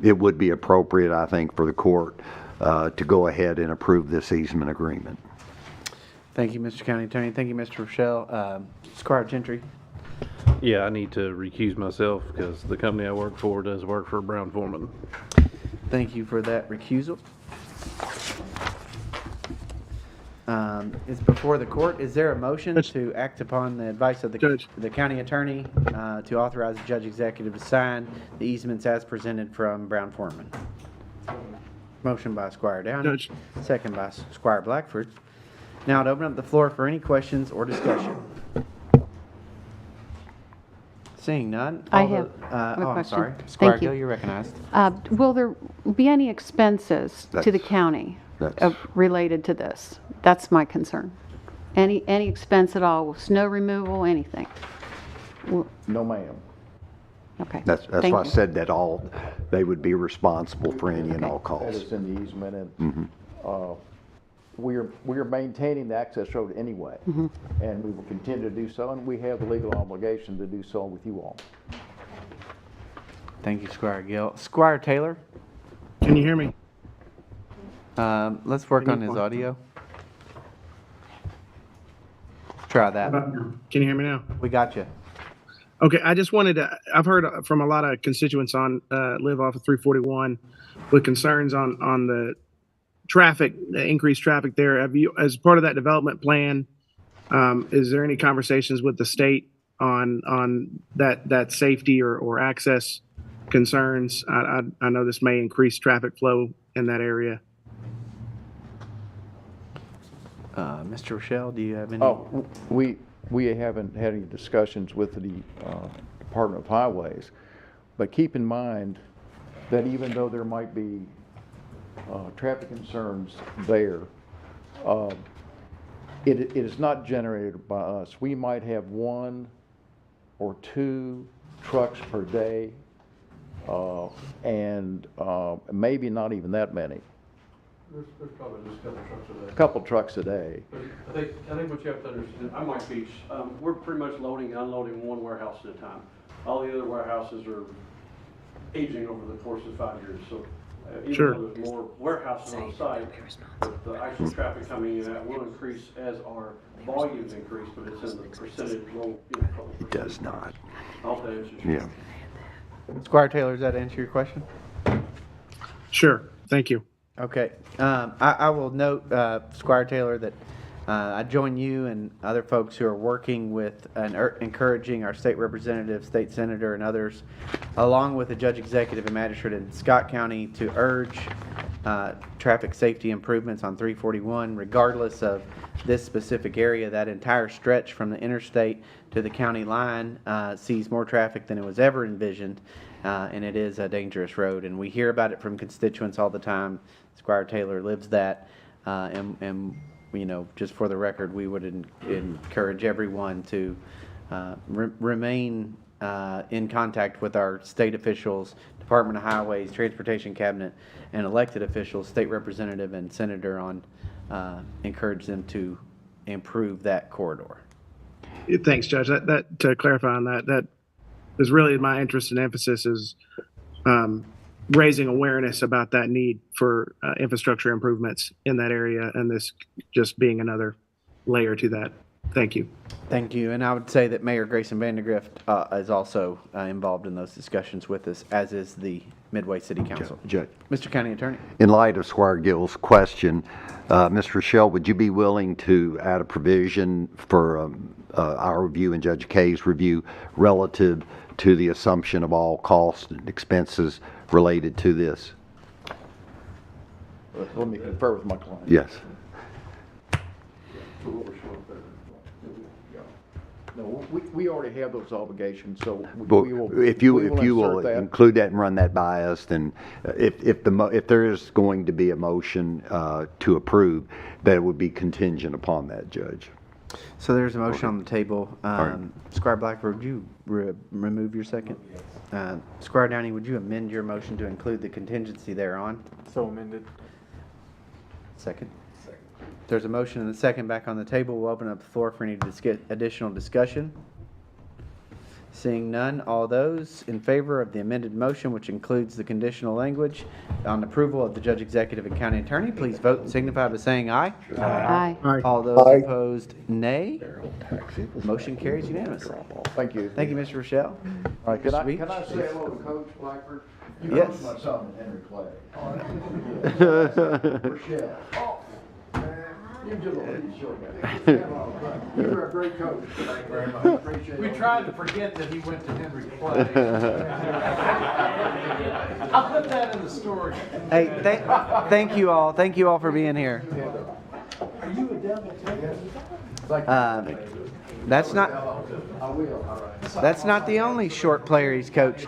it would be appropriate, I think, for the court to go ahead and approve this easement agreement. Thank you, Mr. County Attorney. Thank you, Mr. Rochelle. Squire Gentry. Yeah, I need to recuse myself because the company I work for does work for Brown Foreman. Thank you for that recusal. It's before the court. Is there a motion to act upon the advice of the county attorney to authorize the judge executive to sign the easements as presented from Brown Foreman? Motion by Squire Downey. Second by Squire Blackford. Now to open up the floor for any questions or discussion. Seeing none. I have a I'm question. sorry. Thank Squire you. Gill, you're recognized. Will there be any expenses to the county related to this? That's my concern. Any expense at all, snow removal, anything? No, ma'am. Okay. That's Thank why I you. said that they would be responsible for any and all That costs. is in the easement, and we are maintaining the access road anyway, and we will continue to do so, and we have the legal obligation to do so with you all. Thank you, Squire Gill. Squire Taylor. Can you hear me? Let's work on his audio. Try that. Can you hear me now? We got you. Okay, I just wanted to, I've heard from a lot of constituents on, live off of 341 with concerns on the traffic, the increased traffic there. Have you, as part of that development plan, is there any conversations with the state on that safety or access concerns? I know this may increase traffic flow in that area. Mr. Rochelle, do you have any? Oh, we haven't had any discussions with the Department of Highways, but keep in mind that even though there might be traffic concerns there, it is not generated by us. We might have 1 or 2 trucks per day, and maybe not even that many. There's probably just a couple trucks a day. A couple trucks a day. But I think what you have to understand, I might be, we're pretty much loading and unloading one warehouse at a time. All the other warehouses are aging over the course of 5 years. So even though there's more warehouses on site, the actual traffic coming in that will increase as our volumes increase, but it's in the percentage low. It does not. I hope that answers your Yeah. Squire Taylor, does that answer your question? Sure, thank you. Okay. I will note, Squire Taylor, that I join you and other folks who are working with and encouraging our state representative, state senator, and others, along with the judge executive and magistrate in Scott County, to urge traffic safety improvements on 341, regardless of this specific area. That entire stretch from the interstate to the county line sees more traffic than it was ever envisioned, and it is a dangerous road. And we hear about it from constituents all the time. Squire Taylor lives that, and you know, just for the record, we would encourage everyone to remain in contact with our state officials, Department of Highways, Transportation Cabinet, and elected officials, state representative and senator, on encourage them to improve that corridor. Thanks, Judge. That to clarify on that Because really my interest and emphasis is raising awareness about that need for infrastructure improvements in that area, and this just being another layer to that. Thank you. Thank you. And I would say that Mayor Grayson Vandergrift is also involved in those discussions with us, as is the Midway City Council. Judge, Mr. County Attorney. in light of Squire Gill's question, Ms. Rochelle, would you be willing to add a provision for our review and Judge Kay's review relative to the assumption of all costs and expenses related to this? Let me confer with my client. Yes. No, we already have those obligations, so But we will. if you we will insert that. include that and run that by us, then if there is going to be a motion to approve, that it would be contingent upon that, Judge. So there's a motion on the table. right. Squire Blackford, would you remove your second? Squire Downey, would you amend your motion to include the contingency thereon? So amended. Second. There's a motion and a second back on the table. We'll open up the floor for any additional discussion. Seeing none, all those in favor of the amended motion, which includes the conditional language on approval of the judge, executive, and county attorney, please vote and signify by saying aye. Aye. All those opposed, nay. Motion carries unanimously. Thank you. Thank you, Mr. Rochelle. All right, can I Sweet. say hello to Coach Blackford? You Yes. coached my son, Henry Clay. Rochelle. Oh, man, you're just a little short guy. You're a great coach. Thank you very much. Appreciate it. We tried to forget that he went to Henry Clay. I'll put that in the story. Hey, thank you all. Thank you all for being here. Are you a devil too? That's not. I will, all right. That's not the only short player he's coached.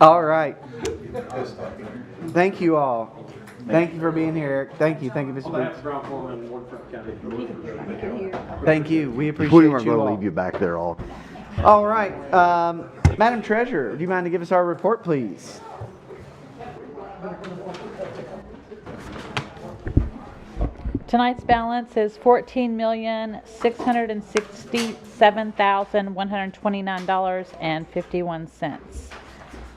All right. Thank you all. Thank you for being here, Eric. Thank you, Mr. On behalf Boots. of ground foreman in Woodford County. Thank you. We We appreciate weren't you going to all. leave you back there all. All right. Madam Treasurer, do you mind to give us our report, please? Tonight's balance is $14,667,129.51.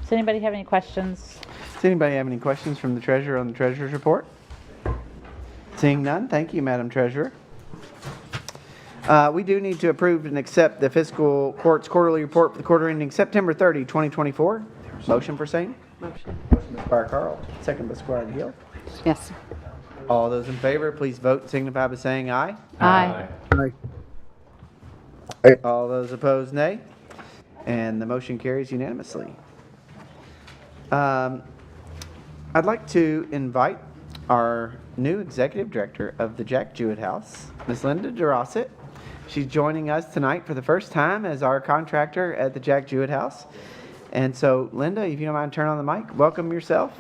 Does anybody have any questions? Does anybody have any questions from the treasurer on the treasurer's report? Seeing none, thank you, Madam Treasurer. We do need to approve and accept the fiscal court's quarterly report for the quarter ending September 30, 2024. Motion for same? Motion. Motion by Squire Carl, second by Squire Gill. Yes. All those in favor, please vote and signify by saying aye. Aye. All those opposed, nay. And the motion carries unanimously. I'd like to invite our new executive director of the Jack Jewett House, Ms. Linda DeRosset. She's joining us tonight for the first time as our contractor at the Jack Jewett House. And so, Linda, if you don't mind, turn on the mic. Welcome yourself.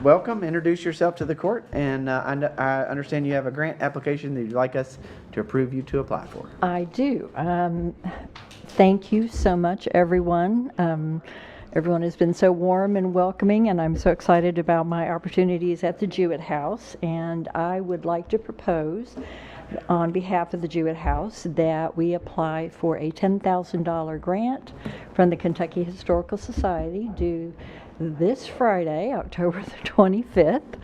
Welcome. Introduce yourself to the court. And I understand you have a grant application that you'd like us to approve you to apply for. I do. Thank you so much, everyone. Everyone has been so warm and welcoming, and I'm so excited about my opportunities at the Jewett House. And I would like to propose, on behalf of the Jewett House, that we apply for a $10,000 grant from the Kentucky Historical Society due this Friday, October the 25th,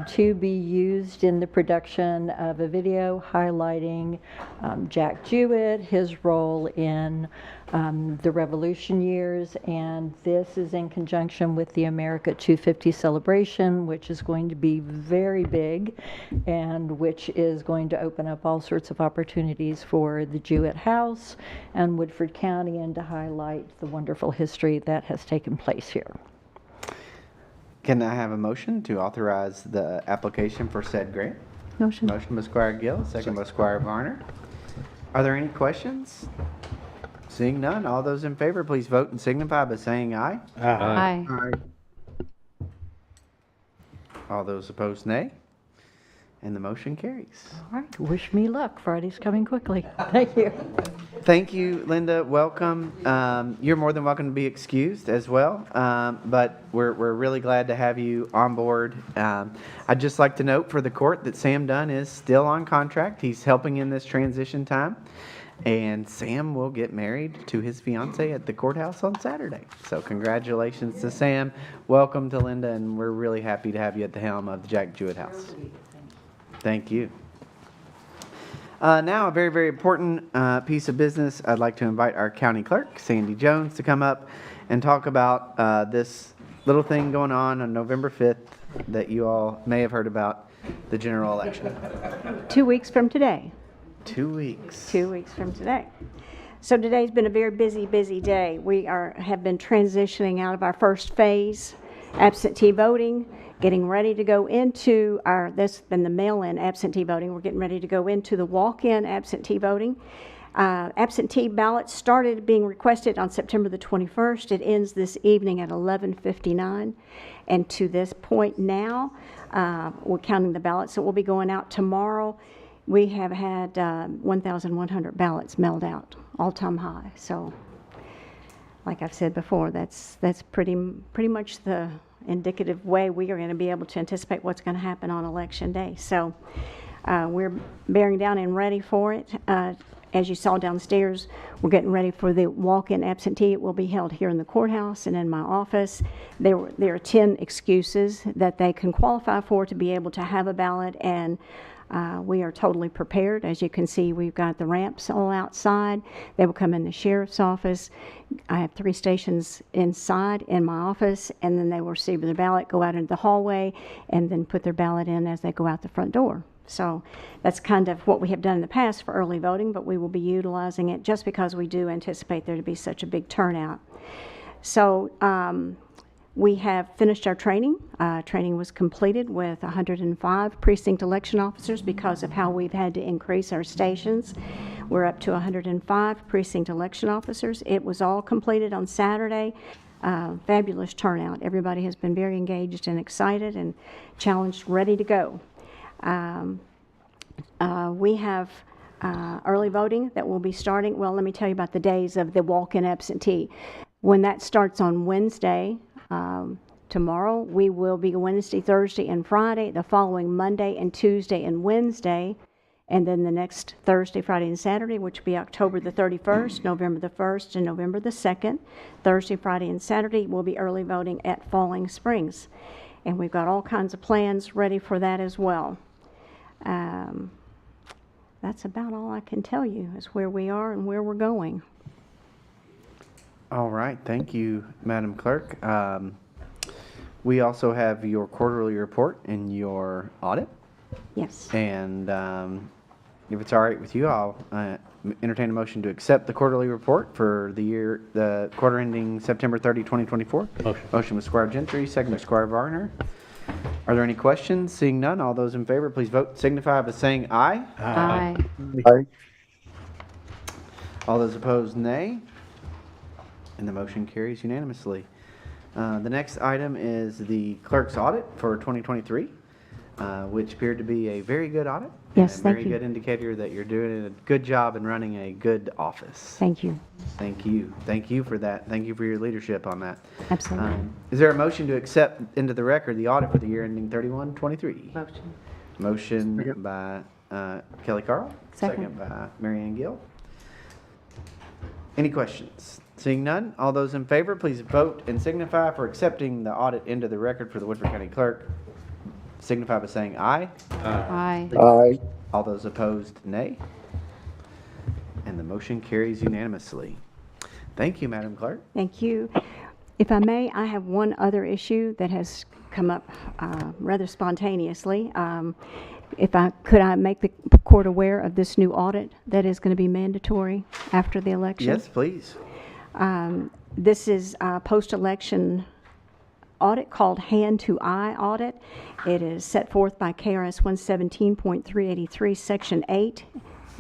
to be used in the production of a video highlighting Jack Jewett, his role in the Revolution years, and this is in conjunction with the America 250 celebration, which is going to be very big and which is going to open up all sorts of opportunities for the Jewett House and Woodford County, and to highlight the wonderful history that has taken place here. Can I have a motion to authorize the application for said grant? Motion. Motion by Squire Gill, second by Squire Varner. Are there any questions? Seeing none, all those in favor, please vote and signify by saying aye. Aye. All those opposed, nay. And the motion carries. All right, wish me luck. Friday's coming quickly. Thank you. Thank you, Linda. Welcome. You're more than welcome to be excused as well, but we're really glad to have you on board. I'd just like to note for the court that Sam Dunn is still on contract. He's helping in this transition time. And Sam will get married to his fiancee at the courthouse on Saturday. So congratulations to Sam. Welcome to Linda, and we're really happy to have you at the helm of the Jack Jewett House. Thank you. Now, a very, very important piece of business. I'd like to invite our county clerk, Sandy Jones, to come up and talk about this little thing going on November 5th that you all may have heard about, the general election. 2 weeks from today. 2 weeks. 2 weeks from today. So today's been a very busy day. We have been transitioning out of our first phase, absentee voting, getting ready to go into this has been the mail-in absentee voting. We're getting ready to go into the walk-in absentee voting. Absentee ballots started being requested on September the 21st. It ends this evening at 11:59. And to this point now, we're counting the ballots that will be going out tomorrow. We have had 1,100 ballots mailed out, all-time high. So, like I've said before, that's pretty much the indicative way we are going to be able to anticipate what's going to happen on Election Day. So, we're bearing down and ready for it. As you saw downstairs, we're getting ready for the walk-in absentee. It will be held here in the courthouse and in my office. There are 10 excuses that they can qualify for to be able to have a ballot, and we are totally prepared. As you can see, we've got the ramps all outside. They will come in the sheriff's office. I have 3 stations inside in my office, and then they will receive their ballot, go out into the hallway, and then put their ballot in as they go out the front door. So that's kind of what we have done in the past for early voting, but we will be utilizing it just because we do anticipate there to be such a big turnout. So we have finished our training. Training was completed with 105 precinct election officers because of how we've had to increase our stations. We're up to 105 precinct election officers. It was all completed on Saturday. Fabulous turnout. Everybody has been very engaged and excited and challenged, ready to go. We have early voting that will be starting. Well, let me tell you about the days of the walk-in absentee. When that starts on Wednesday, tomorrow, we will be Wednesday, Thursday, and Friday, the following Monday and Tuesday and Wednesday, and then the next Thursday, Friday, and Saturday, which will be October the 31st, November the 1st, and November the 2nd. Thursday, Friday, and Saturday will be early voting at Falling Springs. And we've got all kinds of plans ready for that as well. That's about all I can tell you is where we are and where we're going. All right. Thank you, Madam Clerk. We also have your quarterly report and your audit. Yes. And if it's all right with you, I'll entertain a motion to accept the quarterly report for the quarter ending September 30, 2024. Motion with Squire Gentry, second by Squire Varner. Are there any questions? Seeing none, all those in favor, please vote signify by saying aye. Aye. Aye. All those opposed, nay. And the motion carries unanimously. The next item is the clerk's audit for 2023, which appeared to be a very good audit. Yes, and a thank very you. good indicator that you're doing a good job and running a good office. Thank you. Thank you. Thank you for that. Thank you for your leadership on that. Absolutely. Is there a motion to accept into the record the audit for the year ending 31/23? Motion. Motion by Kelly Carl. Second. By Mary Ann Gill. Any questions? Seeing none, all those in favor, please vote and signify for accepting the audit into the record for the Woodford County Clerk. Signify by saying aye. Aye. Aye. All those opposed, nay. And the motion carries unanimously. Thank you, Madam Clerk. Thank you. If I may, I have one other issue that has come up rather spontaneously. Could I make the court aware of this new audit that is going to be mandatory after the election? Yes, please. This is a post-election audit called hand-to-eye audit. It is set forth by KRS 117.383, Section 8,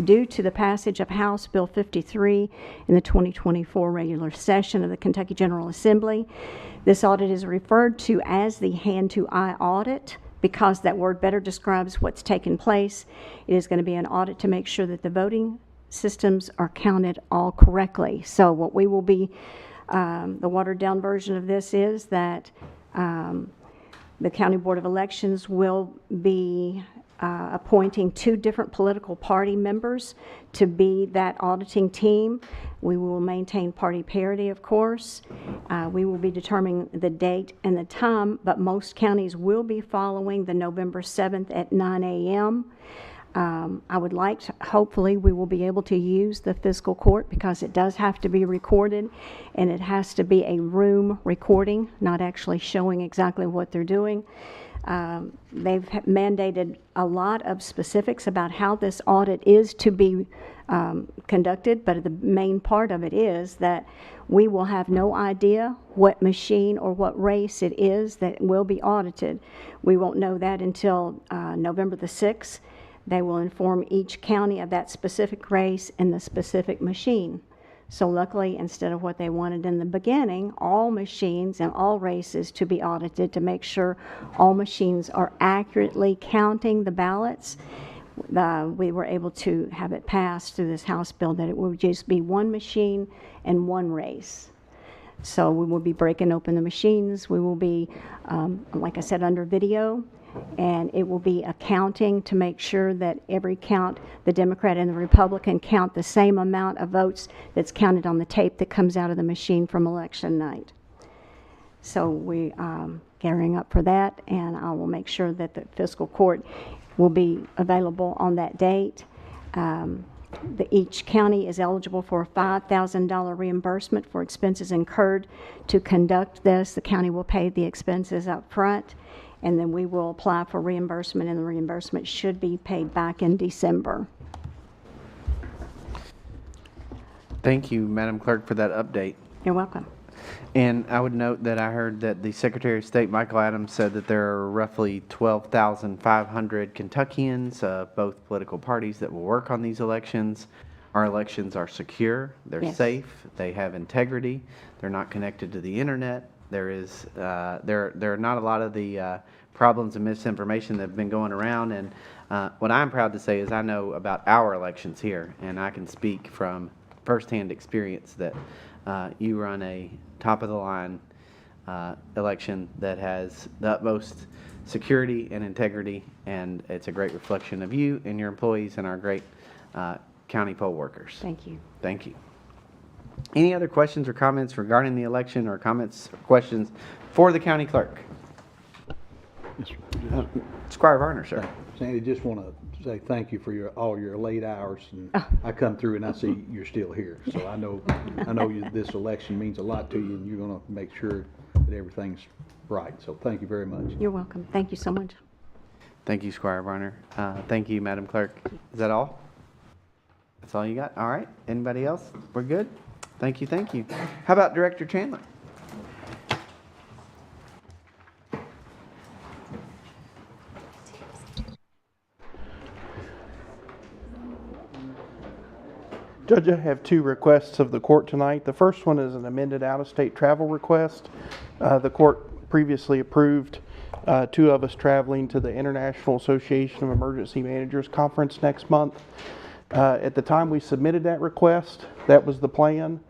due to the passage of House Bill 53 in the 2024 regular session of the Kentucky General Assembly. This audit is referred to as the hand-to-eye audit because that word better describes what's taken place. It is going to be an audit to make sure that the voting systems are counted all correctly. So what we will be, the watered down version of this is that the County Board of Elections will be appointing 2 different political party members to be that auditing team. We will maintain party parity, of course. We will be determining the date and the time, but most counties will be following the November 7th at 9 a.m. I would like to, hopefully, we will be able to use the fiscal court because it does have to be recorded, and it has to be a room recording, not actually showing exactly what they're doing. They've mandated a lot of specifics about how this audit is to be conducted, but the main part of it is that we will have no idea what machine or what race it is that will be audited. We won't know that until November the 6th. They will inform each county of that specific race and the specific machine. So luckily, instead of what they wanted in the beginning, all machines and all races to be audited to make sure all machines are accurately counting the ballots, we were able to have it passed through this House bill that it would just be one machine and one race. So we will be breaking open the machines. We will be, like I said, under video. And it will be accounting to make sure that every count, the Democrat and the Republican count the same amount of votes that's counted on the tape that comes out of the machine from election night. So we gearing up for that, and I will make sure that the fiscal court will be available on that date. Each county is eligible for a $5,000 reimbursement for expenses incurred to conduct this. The county will pay the expenses up front, and then we will apply for reimbursement, and the reimbursement should be paid back in December. Thank you, Madam Clerk, for that update. You're welcome. And I would note that I heard that the Secretary of State, Michael Adams, said that there are roughly 12,500 Kentuckians, both political parties, that will work on these elections. Our elections are secure, they're safe, they have integrity, they're not connected to the internet. There are not a lot of the problems and misinformation that have been going around, and what I'm proud to say is I know about our elections here, and I can speak from firsthand experience that you run a top-of-the-line election that has the utmost security and integrity, and it's a great reflection of you and your employees and our great county poll workers. Thank you. Thank you. Any other questions or comments regarding the election, or comments or questions for the county clerk? Squire Varner, sir. Sandy, just want to say thank you for all your late hours, and I come through and I see you're still here. So I know this election means a lot to you, and you're going to make sure that everything's right. So thank you very much. You're welcome. Thank you so much. Thank you, Squire Varner. Thank you, Madam Clerk. Is that all? That's all you got? All right. Anybody else? We're good? Thank you, thank you. How about Director Chandler? Judge, I have 2 requests of the court tonight. The first one is an amended out-of-state travel request. The court previously approved 2 of us traveling to the International Association of Emergency Managers Conference next month. At the time we submitted that request, that was the plan.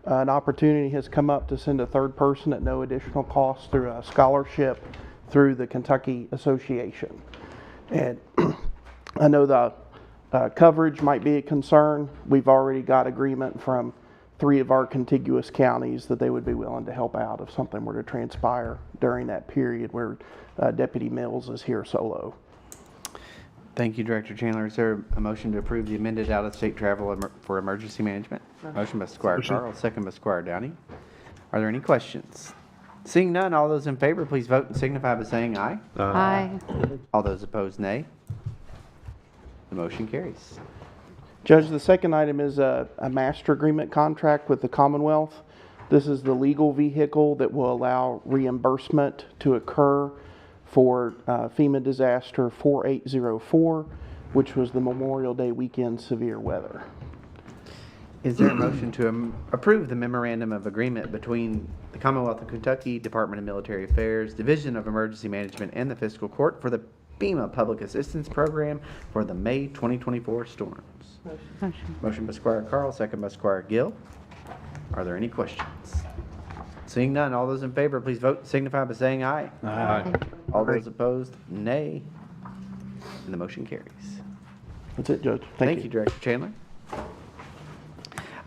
An opportunity has come up to send a 3rd person at no additional cost through a scholarship through the Kentucky Association. And I know the coverage might be a concern. We've already got agreement from 3 of our contiguous counties that they would be willing to help out if something were to transpire during that period where Deputy Mills is here solo. Thank you, Director Chandler. Is there a motion to approve the amended out-of-state travel for emergency management? Motion by Squire Carl, second by Squire Downey. Are there any questions? Seeing none, all those in favor, please vote and signify by saying aye. Aye. All those opposed, nay. The motion carries. Judge, the second item is a master agreement contract with the Commonwealth. This is the legal vehicle that will allow reimbursement to occur for FEMA disaster 4804, which was the Memorial Day weekend severe weather. Is there a motion to approve the memorandum of agreement between the Commonwealth of Kentucky Department of Military Affairs, Division of Emergency Management, and the Fiscal Court for the FEMA Public Assistance Program for the May 2024 storms? Motion by Squire Carl, second by Squire Gill. Are there any questions? Seeing none, all those in favor, please vote and signify by saying aye. Aye. All those opposed, nay. And the motion carries. That's it, Judge. Thank you, Director Chandler.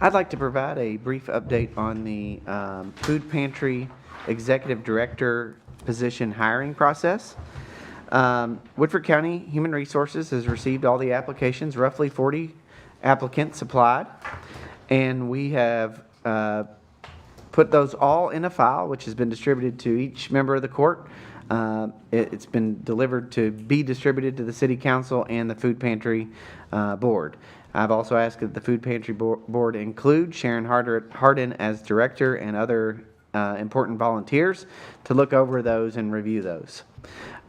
I'd like to provide a brief update on the food pantry executive director position hiring process. Woodford County Human Resources has received all the applications, roughly 40 applicants applied, and we have put those all in a file, which has been distributed to each member of the court. It's been delivered to be distributed to the City Council and the Food Pantry Board. I've also asked that the Food Pantry Board include Sharon Hardin as director and other important volunteers to look over those and review those.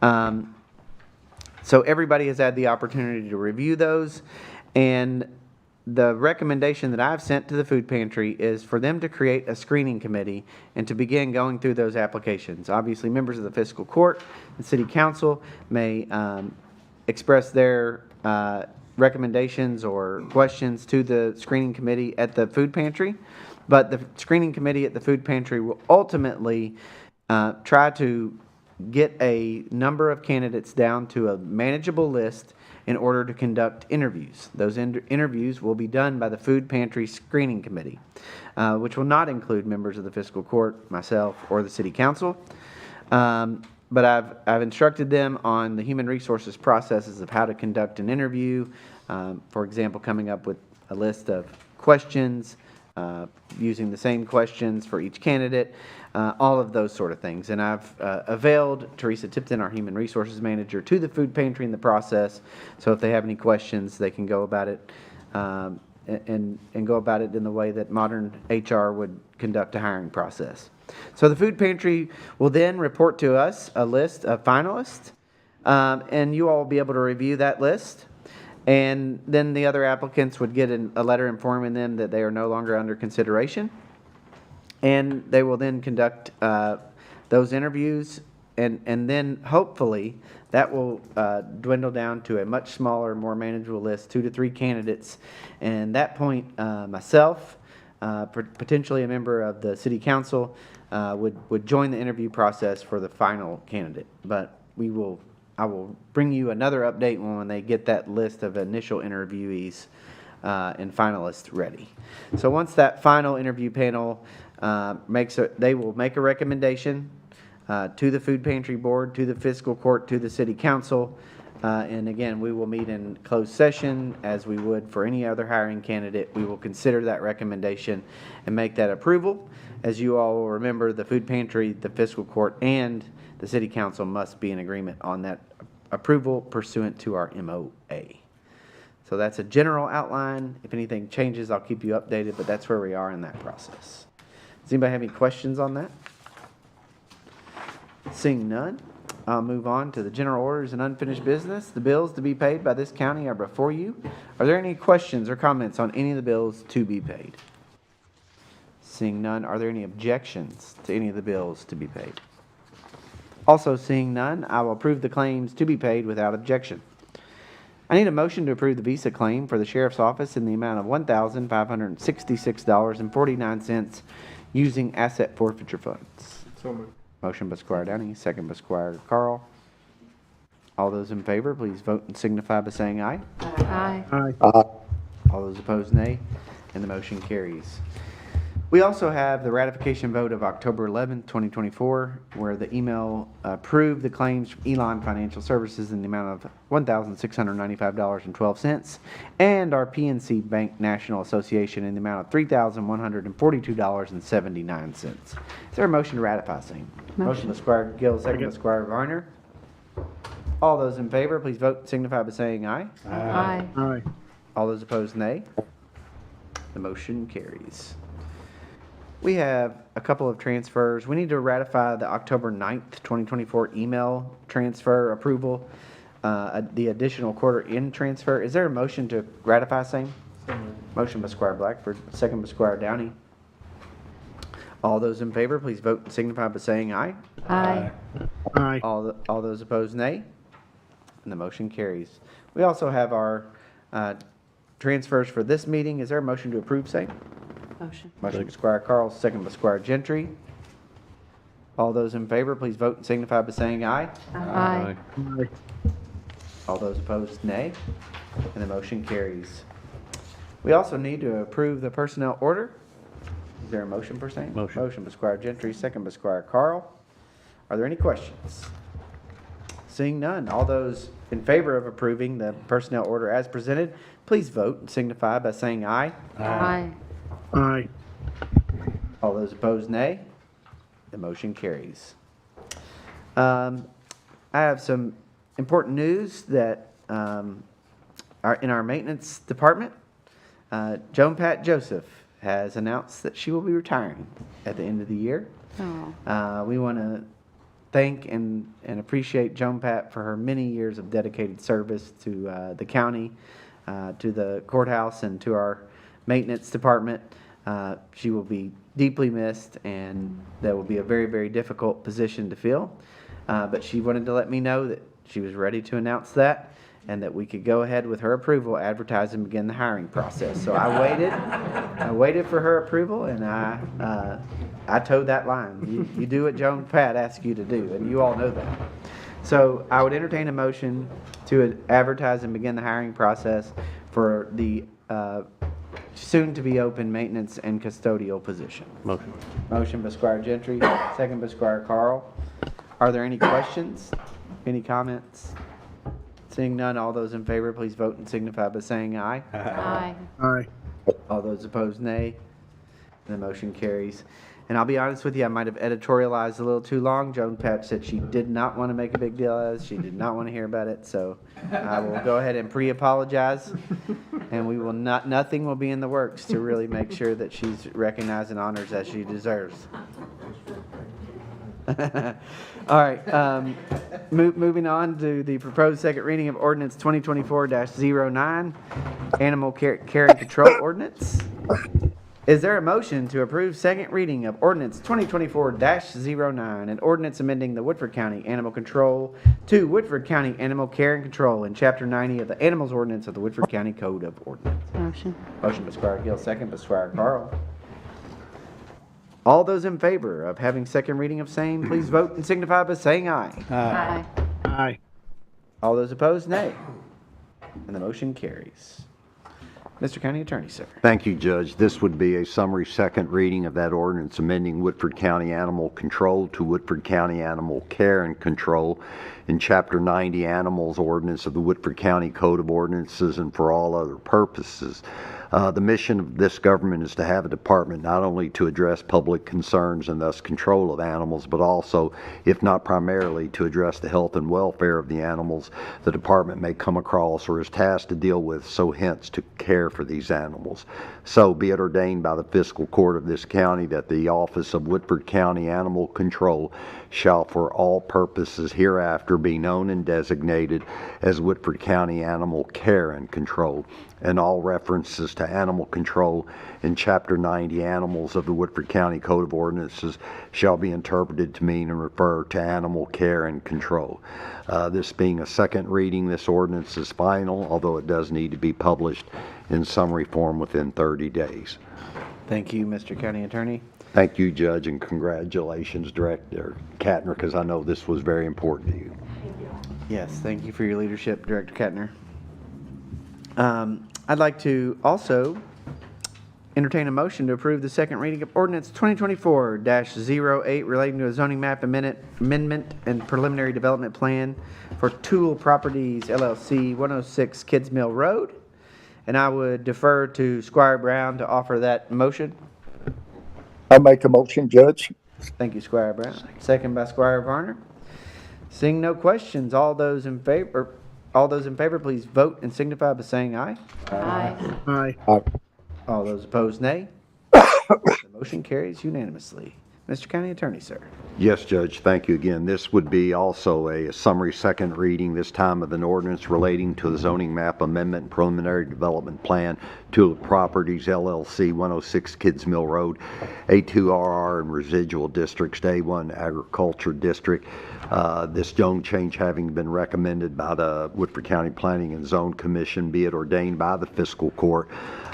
So everybody has had the opportunity to review those, and the recommendation that I've sent to the food pantry is for them to create a screening committee and to begin going through those applications. Obviously, members of the fiscal court and city council may express their recommendations or questions to the screening committee at the food pantry, but the screening committee at the food pantry will ultimately try to get a number of candidates down to a manageable list in order to conduct interviews. Those interviews will be done by the Food Pantry Screening Committee, which will not include members of the fiscal court, myself, or the city council. But I've instructed them on the human resources processes of how to conduct an interview. For example, coming up with a list of questions, using the same questions for each candidate, all of those sort of things. And I've availed Teresa Tipton, our human resources manager, to the food pantry in the process. So if they have any questions, they can go about it and go about it in the way that modern HR would conduct a hiring process. So the food pantry will then report to us a list of finalists, and you all will be able to review that list. And then the other applicants would get a letter informing them that they are no longer under consideration. And they will then conduct those interviews, and then hopefully that will dwindle down to a much smaller, more manageable list, 2 to 3 candidates. And at that point, myself, potentially a member of the city council, would join the interview process for the final candidate. But I will bring you another update when they get that list of initial interviewees and finalists ready. So once that final interview panel they will make a recommendation to the food pantry board, to the fiscal court, to the city council. And again, we will meet in closed session as we would for any other hiring candidate. We will consider that recommendation and make that approval. As you all will remember, the food pantry, the fiscal court, and the city council must be in agreement on that approval pursuant to our MOA. So that's a general outline. If anything changes, I'll keep you updated, but that's where we are in that process. Does anybody have any questions on that? Seeing none, I'll move on to the general orders and unfinished business. The bills to be paid by this county are before you. Are there any questions or comments on any of the bills to be paid? Seeing none, are there any objections to any of the bills to be paid? Also seeing none, I will approve the claims to be paid without objection. I need a motion to approve the Visa claim for the Sheriff's Office in the amount of $1,566.49 using asset forfeiture funds. So moved. Motion by Squire Downey, second by Squire Carl. All those in favor, please vote and signify by saying aye. Aye. Aye. All those opposed, nay. And the motion carries. We also have the ratification vote of October 11, 2024, where the email approved the claims from Elon Financial Services in the amount of $1,695.12 and our PNC Bank National Association in the amount of $3,142.79. Is there a motion to ratify same? Motion by Squire Gill, second by Squire Varner. All those in favor, please vote and signify by saying aye. Aye. Aye. All those opposed, nay. The motion carries. We have a couple of transfers. We need to ratify the October 9th, 2024 email transfer approval, the additional quarter-end transfer. Is there a motion to ratify same? Motion by Squire Blackford, second by Squire Downey. All those in favor, please vote and signify by saying aye. Aye. Aye. All those opposed, nay. And the motion carries. We also have our transfers for this meeting. Is there a motion to approve same? Motion. Motion by Squire Carl, second by Squire Gentry. All those in favor, please vote and signify by saying aye. Aye. Aye. All those opposed, nay. And the motion carries. We also need to approve the personnel order. Is there a motion per se? Motion. Motion by Squire Gentry, second by Squire Carl. Are there any questions? Seeing none, all those in favor of approving the personnel order as presented, please vote and signify by saying aye. Aye. Aye. All those opposed, nay. The motion carries. I have some important news that are in our maintenance department. Joan Pat Joseph has announced that she will be retiring at the end of the year. Oh. We want to thank and appreciate Joan Pat for her many years of dedicated service to the county, to the courthouse, and to our maintenance department. She will be deeply missed, and that will be a very, very difficult position to fill. But she wanted to let me know that she was ready to announce that, and that we could go ahead with her approval, advertise, and begin the hiring process. So I waited for her approval, and I towed that line. You do what Joan Pat asked you to do, and you all know that. So I would entertain a motion to advertise and begin the hiring process for the soon-to-be-open maintenance and custodial position. Motion. Motion by Squire Gentry, second by Squire Carl. Are there any questions? Any comments? Seeing none, all those in favor, please vote and signify by saying aye. Aye. Aye. All those opposed, nay. And the motion carries. And I'll be honest with you, I might have editorialized a little too long. Joan Pat said she did not want to make a big deal out of it. She did not want to hear about it. So I will go ahead and pre-apologize. And we will nothing will be in the works to really make sure that she's recognized and honored as she deserves. All right, moving on to the proposed second reading of ordinance 2024-09, animal care and control ordinance. Is there a motion to approve second reading of ordinance 2024-09, an ordinance amending the Woodford County Animal Control to Woodford County Animal Care and Control in Chapter 90 of the Animals Ordinance of the Woodford County Code of Ordinance? Motion. Motion by Squire Gill, second by Squire Carl. All those in favor of having second reading of same, please vote and signify by saying aye. Aye. Aye. All those opposed, nay. And the motion carries. Mr. County Attorney, sir. Thank you, Judge. This would be a summary second reading of that ordinance amending Woodford County Animal Control to Woodford County Animal Care and Control in Chapter 90 Animals Ordinance of the Woodford County Code of Ordinances and for all other purposes. The mission of this government is to have a department not only to address public concerns and thus control of animals, but also, if not primarily, to address the health and welfare of the animals the department may come across or is tasked to deal with, so hence to care for these animals. So be it ordained by the fiscal court of this county that the office of Woodford County Animal Control shall for all purposes hereafter be known and designated as Woodford County Animal Care and Control, and all references to animal control in Chapter 90 Animals of the Woodford County Code of Ordinances shall be interpreted to mean and refer to animal care and control. This being a second reading, this ordinance is final, although it does need to be published in summary form within 30 days. Thank you, Mr. County Attorney. Thank you, Judge, and congratulations, Director Katner, because I know this was very important to you. Yes, thank you for your leadership, Director Kettner. I'd like to also entertain a motion to approve the second reading of ordinance 2024-08 relating to a zoning map amendment and preliminary development plan for Tool Properties LLC, 106 Kids Mill Road. And I would defer to Squire Brown to offer that motion. I make a motion, Judge. Thank you, Squire Brown. Second by Squire Varner. Seeing no questions, all those in favor, please vote and signify by saying aye. Aye. Aye. Aye. All those opposed, nay. The motion carries unanimously. Mr. County Attorney, sir. Yes, Judge, thank you again. This would be also a summary second reading, this time of an ordinance relating to the zoning map amendment and preliminary development plan to Properties LLC, 106 Kids Mill Road, A2RR and residual districts, A1 Agriculture District. This zone change having been recommended by the Woodford County Planning and Zone Commission, be it ordained by the fiscal court,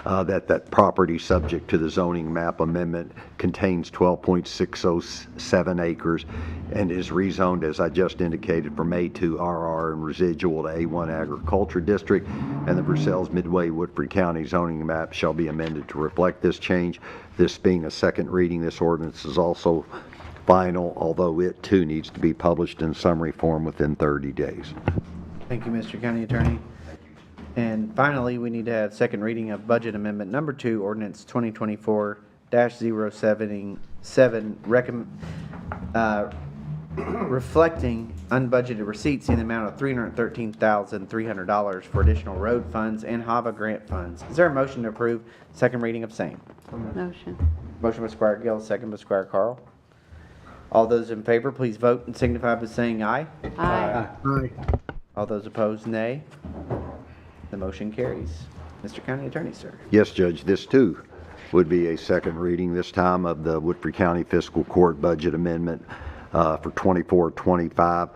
that property subject to the zoning map amendment contains 12.607 acres and is rezoned, as I just indicated, from A2 RR and residual to A1 Agriculture District, and the Versailles Midway Woodford County zoning map shall be amended to reflect this change. This being a second reading, this ordinance is also final, although it too needs to be published in summary form within 30 days. Thank you, Mr. County Attorney. And finally, we need to have second reading of Budget Amendment Number 2, Ordinance 2024-077, reflecting unbudgeted receipts in the amount of $313,300 for additional road funds and HAVA grant funds. Is there a motion to approve second reading of same? Motion. Motion by Squire Gill, second by Squire Carl. All those in favor, please vote and signify by saying aye. Aye. Aye. All those opposed, nay. The motion carries. Mr. County Attorney, sir. Yes, Judge, this too would be a second reading, this time of the Woodford County Fiscal Court Budget Amendment for 24-25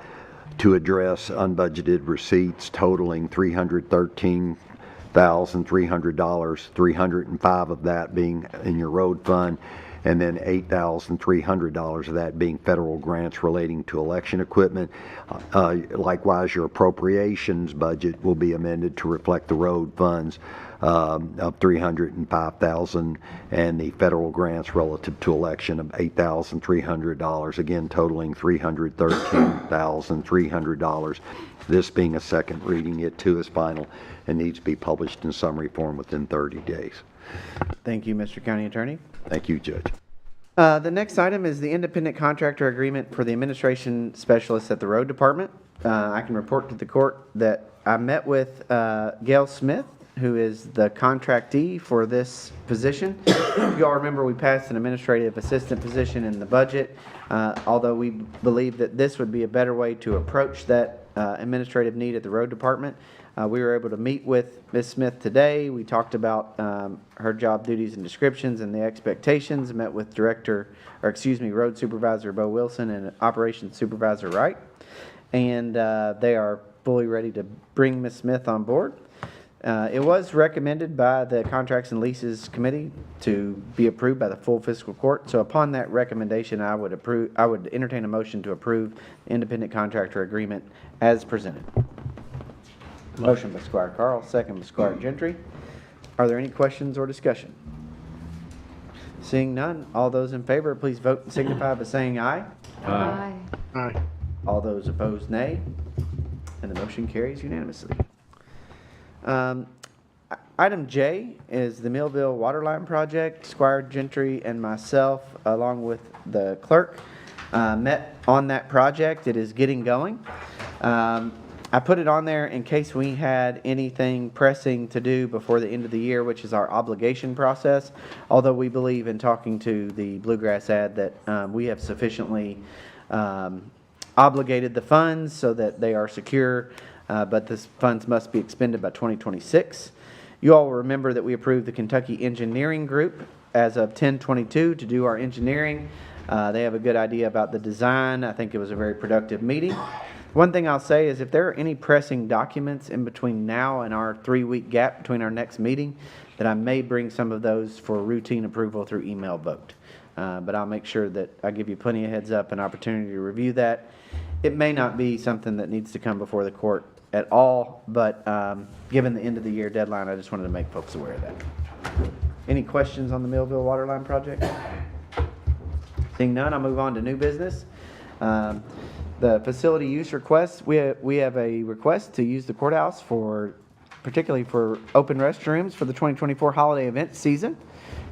to address unbudgeted receipts totaling $313,300, 305 of that being in your road fund, and then $8,300 of that being federal grants relating to election equipment. Likewise, your appropriations budget will be amended to reflect the road funds of $305,000 and the federal grants relative to election of $8,300, again totaling $313,300. This being a second reading, it too is final and needs to be published in summary form within 30 days. Thank you, Mr. County Attorney. Thank you, Judge. The next item is the independent contractor agreement for the administration specialist at the road department. I can report to the court that I met with Gail Smith, who is the contractee for this position. If you all remember, we passed an administrative assistant position in the budget, although we believe that this would be a better way to approach that administrative need at the road department. We were able to meet with Ms. Smith today. We talked about her job duties and descriptions and the expectations, met with Road Supervisor Bo Wilson and Operations Supervisor Wright. And they are fully ready to bring Ms. Smith on board. It was recommended by the Contracts and Leases Committee to be approved by the full fiscal court. So upon that recommendation, I would entertain a motion to approve the independent contractor agreement as presented. Motion by Squire Carl, second by Squire Gentry. Are there any questions or discussion? Seeing none, all those in favor, please vote and signify by saying aye. Aye. Aye. All those opposed, nay. And the motion carries unanimously. Item J is the Millville Waterline Project. Squire Gentry and myself, along with the clerk, met on that project. It is getting going. I put it on there in case we had anything pressing to do before the end of the year, which is our obligation process. Although we believe in talking to the Bluegrass ad that we have sufficiently obligated the funds so that they are secure, but the funds must be expended by 2026. You all remember that we approved the Kentucky Engineering Group as of 10/22 to do our engineering. They have a good idea about the design. I think it was a very productive meeting. One thing I'll say is if there are any pressing documents in between now and our 3-week gap between our next meeting, that I may bring some of those for routine approval through email vote. But I'll make sure that I give you plenty of heads up and opportunity to review that. It may not be something that needs to come before the court at all, but given the end of the year deadline, I just wanted to make folks aware of that. Any questions on the Millville Waterline project? Seeing none, I'll move on to new business. The facility use request, we have a request to use the courthouse particularly for open restrooms for the 2024 holiday event season,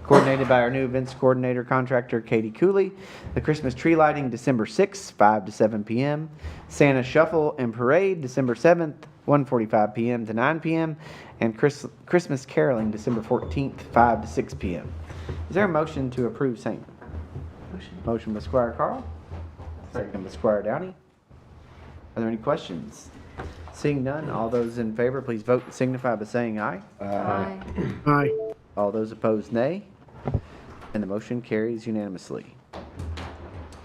coordinated by our new events coordinator contractor, Katie Cooley. The Christmas tree lighting, December 6th, 5 to 7 p.m. Santa Shuffle and Parade, December 7th, 1:45 p.m. to 9 p.m. And Christmas caroling, December 14th, 5 to 6 p.m. Is there a motion to approve same? Motion by Squire Carl. Second by Squire Downey. Are there any questions? Seeing none, all those in favor, please vote and signify by saying aye. Aye. Aye. All those opposed, nay. And the motion carries unanimously.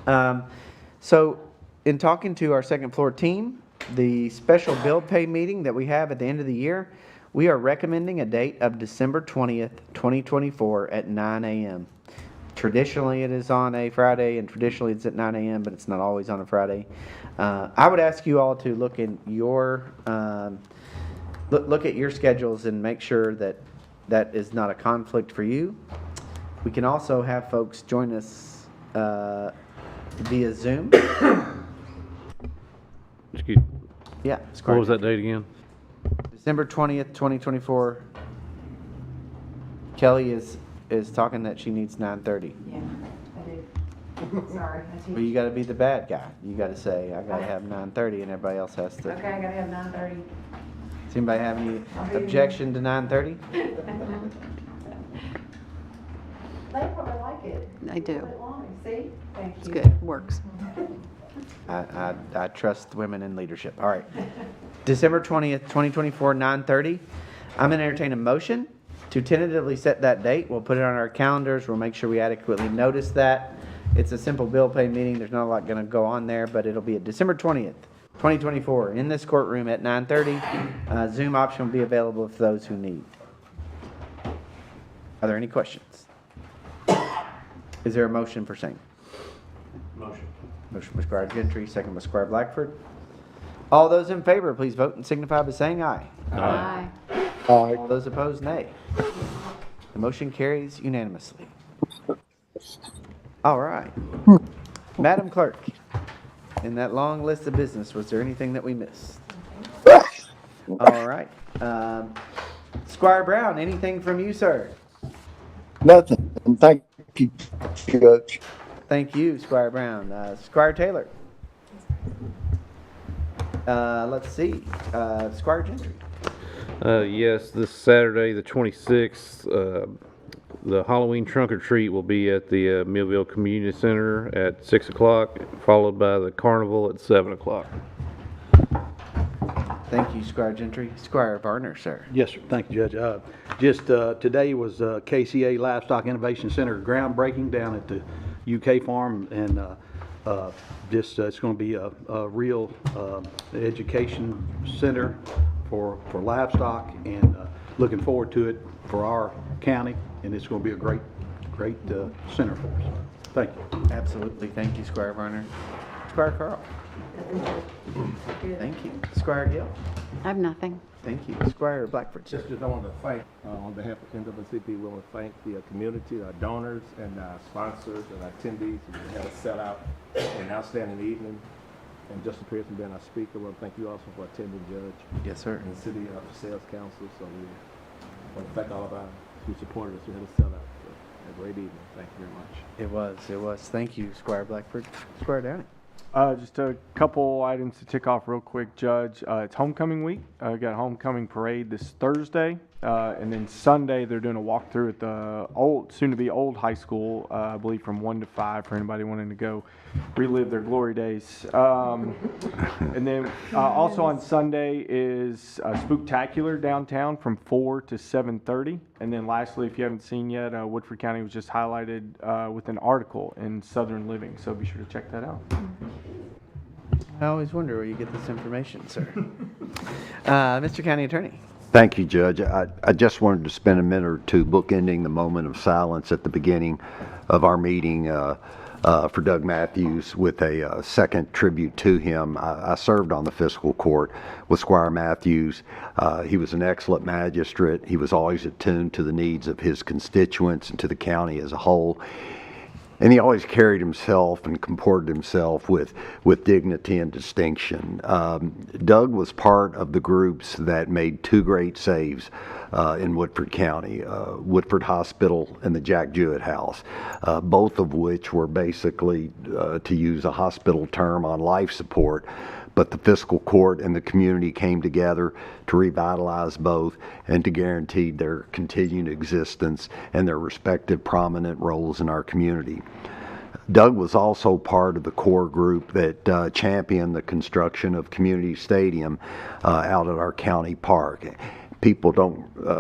So, in talking to our second floor team, the special bill pay meeting that we have at the end of the year, we are recommending a date of December 20th, 2024 at 9 a.m. Traditionally, it is on a Friday, and traditionally it's at 9 a.m., but it's not always on a Friday. I would ask you all to look in your look at your schedules and make sure that that is not a conflict for you. We can also have folks join us via Zoom. Excuse. Yeah. What was that date again? December 20th, 2024. Kelly is talking that she needs 9:30. Yeah, I do. Sorry. Well, you got to be the bad guy. You got to say, I got to have 9:30, and everybody else has to. Okay, I gotta have 9:30. Does anybody have any objection to 9:30? They probably like it. I do. Put it long, see? Thank you. It's good, works. I trust women in leadership. All right. December 20th, 2024, 9:30. I'm going to entertain a motion to tentatively set that date. We'll put it on our calendars. We'll make sure we adequately notice that. It's a simple bill pay meeting. There's not a lot going to go on there, but it'll be at December 20th, 2024 in this courtroom at 9:30. Zoom option will be available for those who need. Are there any questions? Is there a motion for same? Motion. Motion by Squire Gentry, second by Squire Blackford. All those in favor, please vote and signify by saying aye. Aye. All those opposed, nay. The motion carries unanimously. All right. Madam Clerk, in that long list of business, was there anything that we missed? All right. Squire Brown, anything from you, sir? Nothing. And thank you, Judge. Thank you, Squire Brown. Squire Taylor. Let's see. Squire Gentry. Yes, this Saturday, the 26th, the Halloween trunk or treat will be at the Millville Community Center at 6 o'clock, followed by the carnival at 7 o'clock. Thank you, Squire Gentry. Squire Varner, sir. Yes, sir. Thank you, Judge. Just today was KCA Livestock Innovation Center groundbreaking down at the UK farm, and it's going to be a real education center for livestock, and looking forward to it for our county, and it's going to be a great center for us. Thank you. Absolutely. Thank you, Squire Varner. Squire Carl. Thank you. Squire Gill. I have nothing. Thank you. Squire Blackford, sir. Just I want to thank, on behalf of NAACP, we want to thank the community, our donors, and our sponsors, and our attendees. We had a sellout, an outstanding evening, and Justin Pearson being our speaker. I want to thank you also for attending, Judge. Yes, sir. And the City Sales Council. So we want to thank all of our who supported us. We had a sellout. So a great evening. Thank you very much. It was. Thank you, Squire Blackford. Squire Downey. Just a couple items to tick off real quick, Judge. It's homecoming week. We got a homecoming parade this Thursday, and then Sunday they're doing a walkthrough at the soon-to-be old high school, I believe from 1 to 5 for anybody wanting to go relive their glory days. And then also on Sunday is Spooktacular downtown from 4 to 7:30. And then lastly, if you haven't seen yet, Woodford County was just highlighted with an article in Southern Living, so be sure to check that out. I always wonder where you get this information, sir. Mr. County Attorney. Thank you, Judge. I just wanted to spend a minute or two bookending the moment of silence at the beginning of our meeting for Doug Matthews with a second tribute to him. I served on the fiscal court with Squire Matthews. He was an excellent magistrate. He was always attuned to the needs of his constituents and to the county as a whole. And he always carried himself and comported himself with dignity and distinction. Doug was part of the groups that made two great saves in Woodford County, Woodford Hospital and the Jack Jewett House, both of which were basically, to use a hospital term, on life support. But the fiscal court and the community came together to revitalize both and to guarantee their continued existence and their respective prominent roles in our community. Doug was also part of the core group that championed the construction of Community Stadium out at our county park.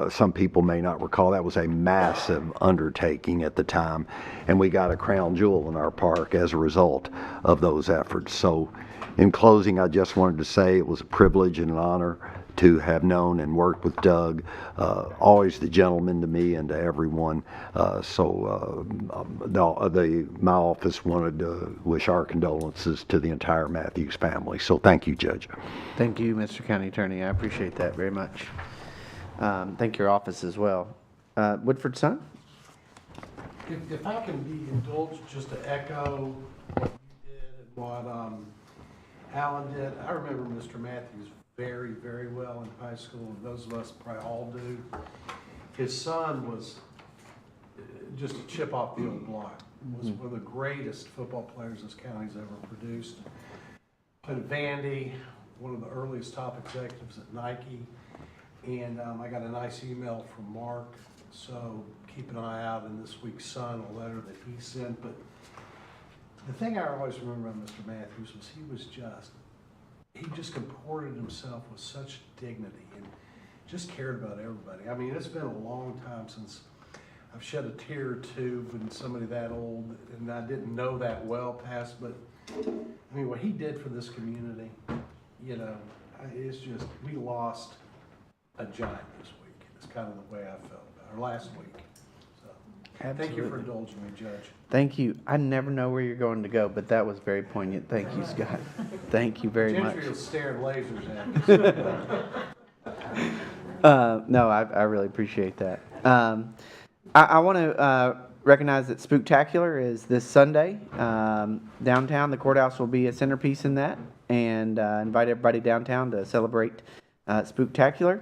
Some people may not recall, that was a massive undertaking at the time, and we got a crown jewel in our park as a result of those efforts. So in closing, I just wanted to say it was a privilege and an honor to have known and worked with Doug. Always the gentleman to me and to everyone. My office wanted to wish our condolences to the entire Matthews family. So thank you, Judge. Thank you, Mr. County Attorney. I appreciate that very much. Thank your office as well. Woodford, son? If I can be indulged just to echo what you did and what Alan did, I remember Mr. Matthews very, very well in high school, and those of us probably all do. His son was just a chip off the old block. Was one of the greatest football players this county's ever produced. Played at Vandy, one of the earliest top executives at Nike, and I got a nice email from Mark, so keep an eye out in this week's Sun, a letter that he sent. But the thing I always remember about Mr. Matthews was he just comported himself with such dignity and just cared about everybody. I mean, it's been a long time since I've shed a tear or two when somebody that old, and I didn't know that well past, but I mean, what he did for this community, you know, it's just, we lost a giant this week. It's kind of the way I felt about it, or last week. So, thank you for indulging me, Judge. Thank you. I never know where you're going to go, but that was very poignant. Thank you, Scott. Thank you very much. Gentry was staring lasers at me. No, I really appreciate that. I want to recognize that Spooktacular is this Sunday. Downtown, the courthouse will be a centerpiece in that, and invite everybody downtown to celebrate Spooktacular.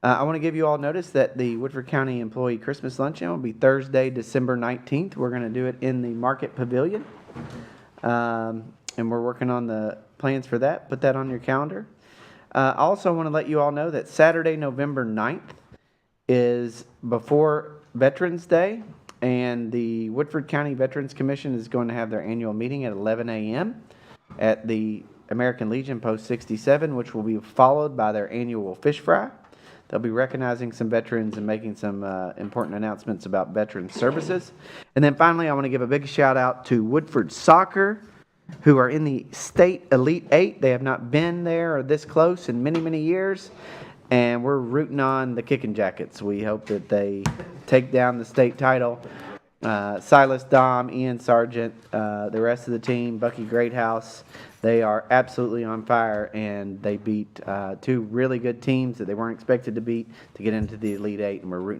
I want to give you all notice that the Woodford County Employee Christmas Luncheon will be Thursday, December 19th. We're going to do it in the Market Pavilion, and we're working on the plans for that. Put that on your calendar. I also want to let you all know that Saturday, November 9th is before Veterans Day, and the Woodford County Veterans Commission is going to have their annual meeting at 11 a.m. at the American Legion Post 67, which will be followed by their annual fish fry. They'll be recognizing some veterans and making some important announcements about veteran services. And then finally, I want to give a big shout out to Woodford Soccer, who are in the State Elite 8. They have not been there or this close in many, many years. And we're rooting on the Kicking Jackets. We hope that they take down the state title. Silas Dom, Ian Sargent, the rest of the team, Bucky Greathouse, they are absolutely on fire, and they beat two really good teams that they weren't expected to beat to get into the Elite 8, and we're rooting